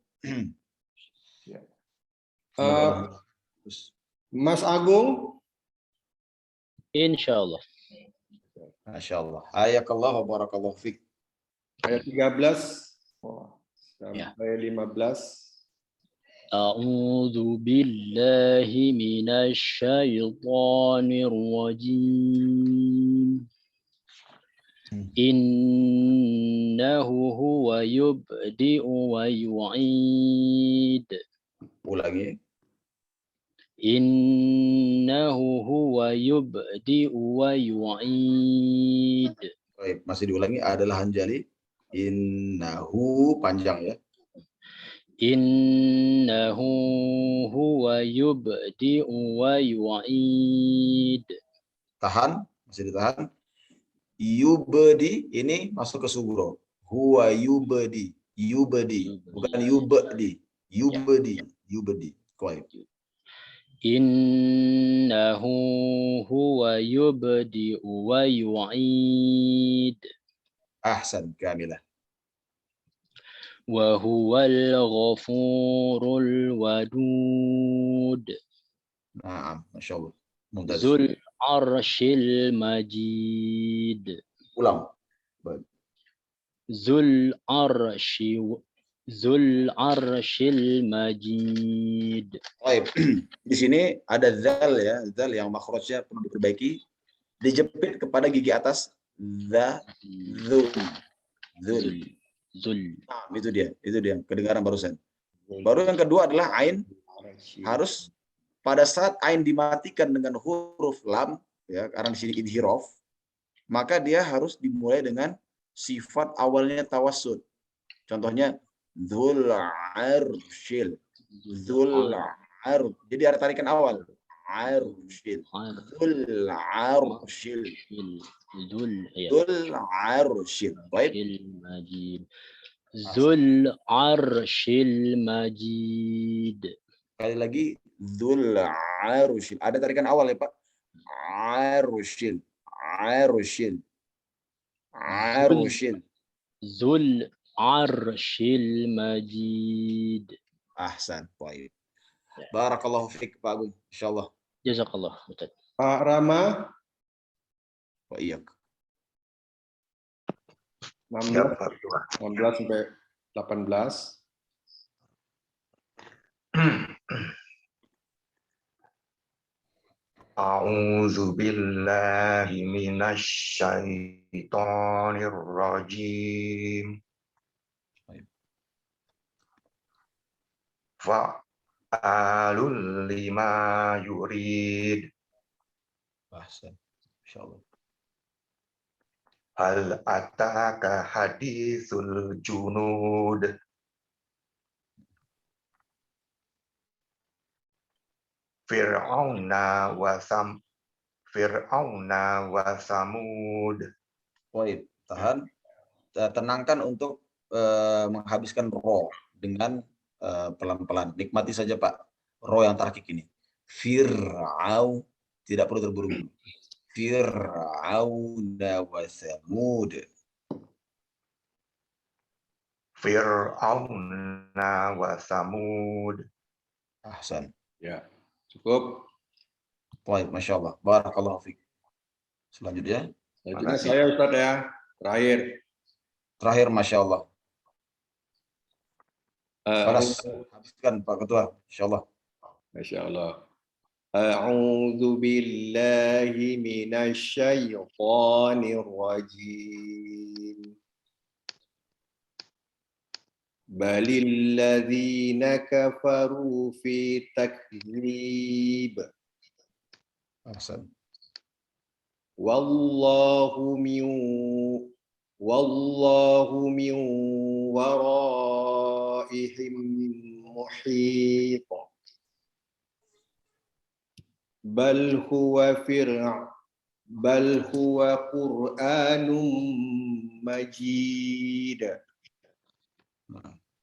Mas Agung, Insyaallah. Masyaallah. Hayakallah wa barakallahu fiik. Ayat 13 sampai 15. A'udzu billahi minasy syaithanir rajim. Innahu huwa yubdi'u wa yu'id. Ulangi. Innahu huwa yubdi'u wa yu'id. Baik, masih diulangi, adalah hanjali. Innahu panjang ya. Innahu huwa yubdi'u wa yu'id. Tahan Masih ditahan. Yubdi ini masuk ke sugro. Huwa yubdi. Yubdi. Bukan yubdi. Yubdi. Yubdi. Baik. Innahu huwa yubdi'u wa yu'id. Ahsan, kamilah. Wa huwal ghafurul wadud. Nah, Masya Allah. Mumtaz. Zul arshil majid. Ulang. Zul arshil majid. Baik. Di sini ada zal ya, zal yang makhrajnya perlu diperbaiki. Dijepit kepada gigi atas za, zul. Zul. Nah, itu dia kedengaran barusan. Baru yang kedua adalah ain, harus pada saat ain dimatikan dengan huruf lam ya, karena di sini idhiraf, maka dia harus dimulai dengan sifat awalnya tawassud. Contohnya dzul arsyil. Dzul ar. Jadi ada tarikan awal. Arsyil. Dzul arsyil. Dzul arsyil. Baik. Zul arsyil majid. Sekali lagi dzul arsyil. Ada tarikan awal ya, Pak. Arsyil. Arsyil. Arsyil. Zul arsyil majid. Ahsan. Baik. Barakallahu fiik Pak Agung. Insyaallah. Jazakallah. Pak Rama. Wa iyyak. 16 sampai 18. A'udzu billahi minasy syaithanir rajim. Fa'alul lima yurid. Bahasa. Insyaallah. Hal ataka hadithul junud. Fir'auna wa Samud. Baik, tahan. Tenangkan untuk menghabiskan ro dengan pelan-pelan. Nikmati saja Pak ro yang tarakik ini. Fir'au, tidak perlu terburu-buru. Fir'auna wa Samud. Fir'auna wa Samud. Ahsan. Ya, cukup. Baik, Masya Allah. Barakallahu fiik. Selanjutnya. Selanjutnya saya Ustaz ya. Terakhir, Masya Allah. Habiskan Pak Ketua. Insya Allah. Masya Allah. A'udzu billahi minasy syaithanir rajim. Balil ladzina kafaru fi takdzib. Ahsan. Wallahu min waraihim muhit. Bal huwa Qur'anun Majid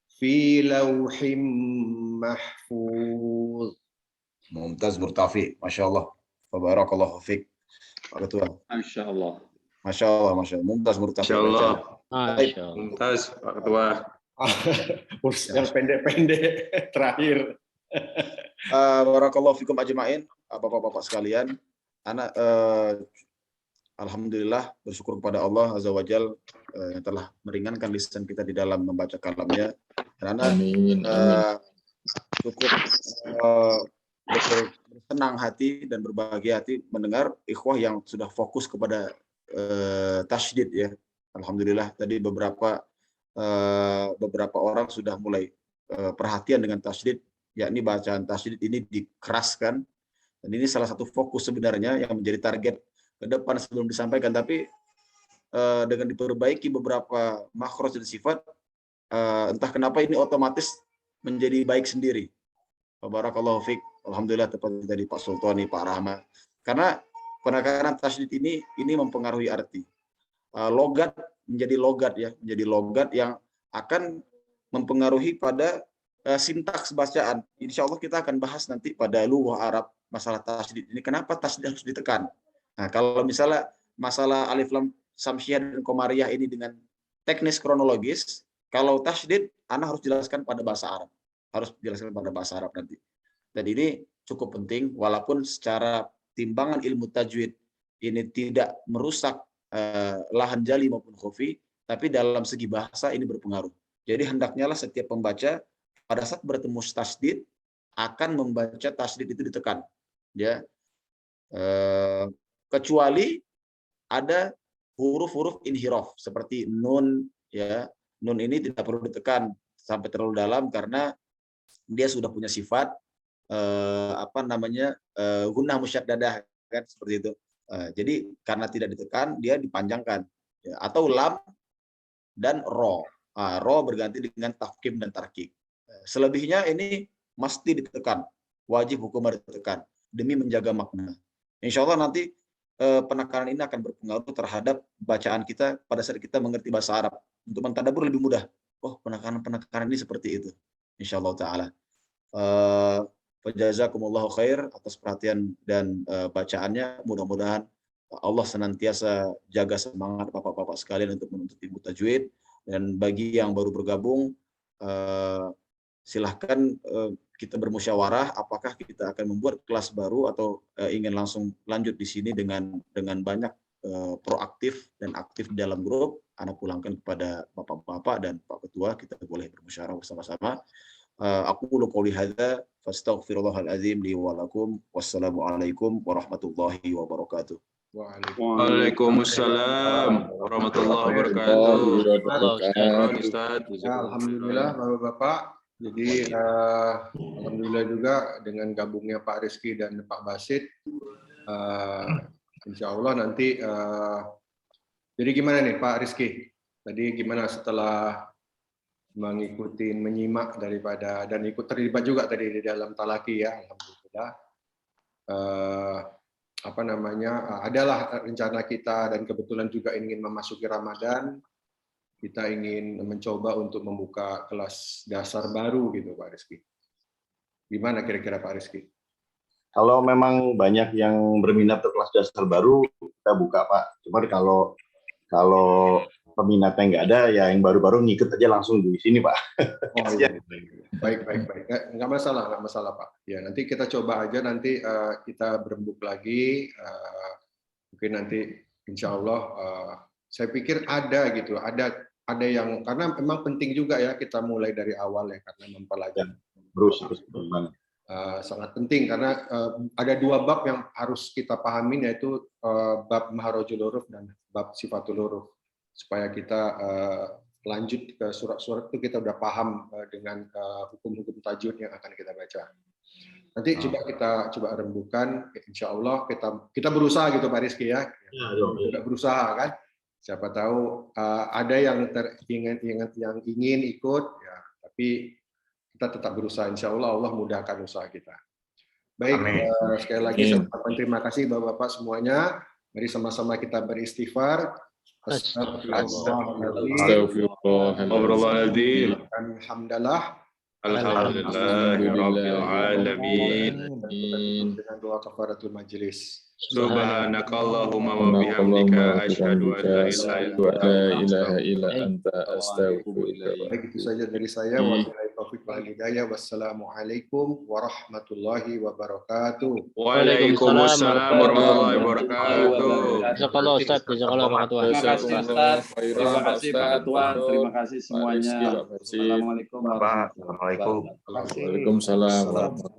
fi lauhim mahfuz. Mumtaz Murtafi, Masya Allah. Barakallahu fiik. Pak Ketua. Masya Allah. Masya Allah, Masya Allah. Mumtaz Murtafi. Masya Allah. Mumtaz, Pak Ketua. Yang pendek-pendek terakhir. Barakallahu fikum ajma'in. Bapak-bapak sekalian. Anak alhamdulillah bersyukur kepada Allah Azza wa Jal yang telah meringankan lisan kita di dalam membaca kalamnya. Dan anak cukup bersenang hati dan berbahagia hati mendengar ikhwah yang sudah fokus kepada tasydid ya. Alhamdulillah tadi beberapa orang sudah mulai perhatian dengan tasydid, yakni bacaan tasydid ini dikeraskan. Dan ini salah satu fokus sebenarnya yang menjadi target ke depan sebelum disampaikan, tapi dengan diperbaiki beberapa makhraj dan sifat, entah kenapa ini otomatis menjadi baik sendiri. Barakallahu fiik. Alhamdulillah tepat dari Pak Sultani, Pak Rahma. Karena penekanan tasydid ini mempengaruhi arti. Logat menjadi logat yang akan mempengaruhi pada sintaks bacaan. Insya Allah kita akan bahas nanti pada lughah Arab masalah tasydid ini. Kenapa tasydid harus ditekan? Nah, kalau misalnya masalah alif lam samsiah dan qamariyah ini dengan teknis kronologis, kalau tasydid ana harus jelaskan pada bahasa Arab. Harus jelaskan pada bahasa Arab nanti. Dan ini cukup penting walaupun secara timbangan ilmu tajwid ini tidak merusak lahan jali maupun khafi, tapi dalam segi bahasa ini berpengaruh. Jadi hendaknya lah setiap pembaca pada saat bertemu tasydid akan membaca tasydid itu ditekan, ya. Kecuali ada huruf-huruf inhiraf seperti nun, ya. Nun ini tidak perlu ditekan sampai terlalu dalam karena dia sudah punya sifat gunnah musyaddadah, kan, seperti itu. Jadi karena tidak ditekan dia dipanjangkan, ya. Atau lam dan ro. Ro berganti dengan tafkim dan tarkik. Selebihnya ini mesti ditekan, wajib hukum ditekan demi menjaga makna. Insya Allah nanti penekanan ini akan berpengaruh terhadap bacaan kita pada saat kita mengerti bahasa Arab. Untuk mentadabur lebih mudah. Oh, penekanan ini seperti itu. Insya Allah Ta'ala. Jazakumullahu khair atas perhatian dan bacaannya. Mudah-mudahan Allah senantiasa jaga semangat bapak-bapak sekalian untuk menuntut ilmu tajwid. Dan bagi yang baru bergabung, silahkan kita bermusyawarah apakah kita akan membuat kelas baru atau ingin langsung lanjut di sini dengan banyak proaktif dan aktif di dalam grup. Anak pulangkan kepada bapak-bapak dan Pak Ketua, kita boleh bermusyawarah bersama-sama. Aku qouli hadza fastaghfirullahal azim li wa lakum. Wassalamualaikum warahmatullahi wabarakatuh. Waalaikumsalam warahmatullahi wabarakatuh. Alhamdulillah Bapak-bapak. Jadi alhamdulillah juga dengan gabungnya Pak Rizky dan Pak Basit. Insya Allah nanti. Jadi gimana nih Pak Rizky? Tadi gimana setelah mengikuti, menyimak daripada dan ikut terlibat juga tadi di dalam talaki, ya, alhamdulillah. Adalah rencana kita dan kebetulan juga ingin memasuki Ramadan, kita ingin mencoba untuk membuka kelas dasar baru gitu Pak Rizky. Gimana kira-kira Pak Rizky? Kalau memang banyak yang berminat untuk kelas dasar baru, kita buka Pak. Cuma kalau peminatnya nggak ada, ya yang baru-baru ngikut aja langsung di sini Pak. Oh, iya. Baik. Nggak masalah Pak. Ya nanti kita coba aja, nanti kita berembuk lagi. Mungkin nanti insya Allah saya pikir ada gitu, ada yang karena memang penting juga ya kita mulai dari awal ya, karena mempelajari terus sangat penting karena ada dua bab yang harus kita pahamin, yaitu bab maharojul huruf dan bab sifatul huruf, supaya kita lanjut ke surat-surat itu kita udah paham dengan hukum-hukum tajwid yang akan kita baca. Nanti coba kita rembukan, insya Allah kita berusaha gitu Pak Rizky ya. Kita berusaha kan. Siapa tahu ada yang ingin ikut ya, tapi kita tetap berusaha. Insya Allah Allah mudahkan usaha kita. Baik, sekali lagi saya ucapkan terima kasih Bapak-bapak semuanya. Mari sama-sama kita beristighfar. Astagfirullahaladzim. Alhamdulillah. Alhamdulillahirabbil alamin. Dengan doa kafaratul majelis. Subhanakallahumma wa bihamdika asyhadu an la ilaha illa anta astaghfiruka. Baik, itu saja dari saya. Wabillahi taufiq wal hidayah. Wassalamualaikum warahmatullahi wabarakatuh. Waalaikumsalam warahmatullahi wabarakatuh. Jazakallah Ustaz, jazakallah Pak Ketua. Terima kasih Ustaz. Terima kasih Pak Ketua. Terima kasih semuanya. Assalamualaikum warahmatullahi wabarakatuh. Waalaikumsalam. Waalaikumsalam.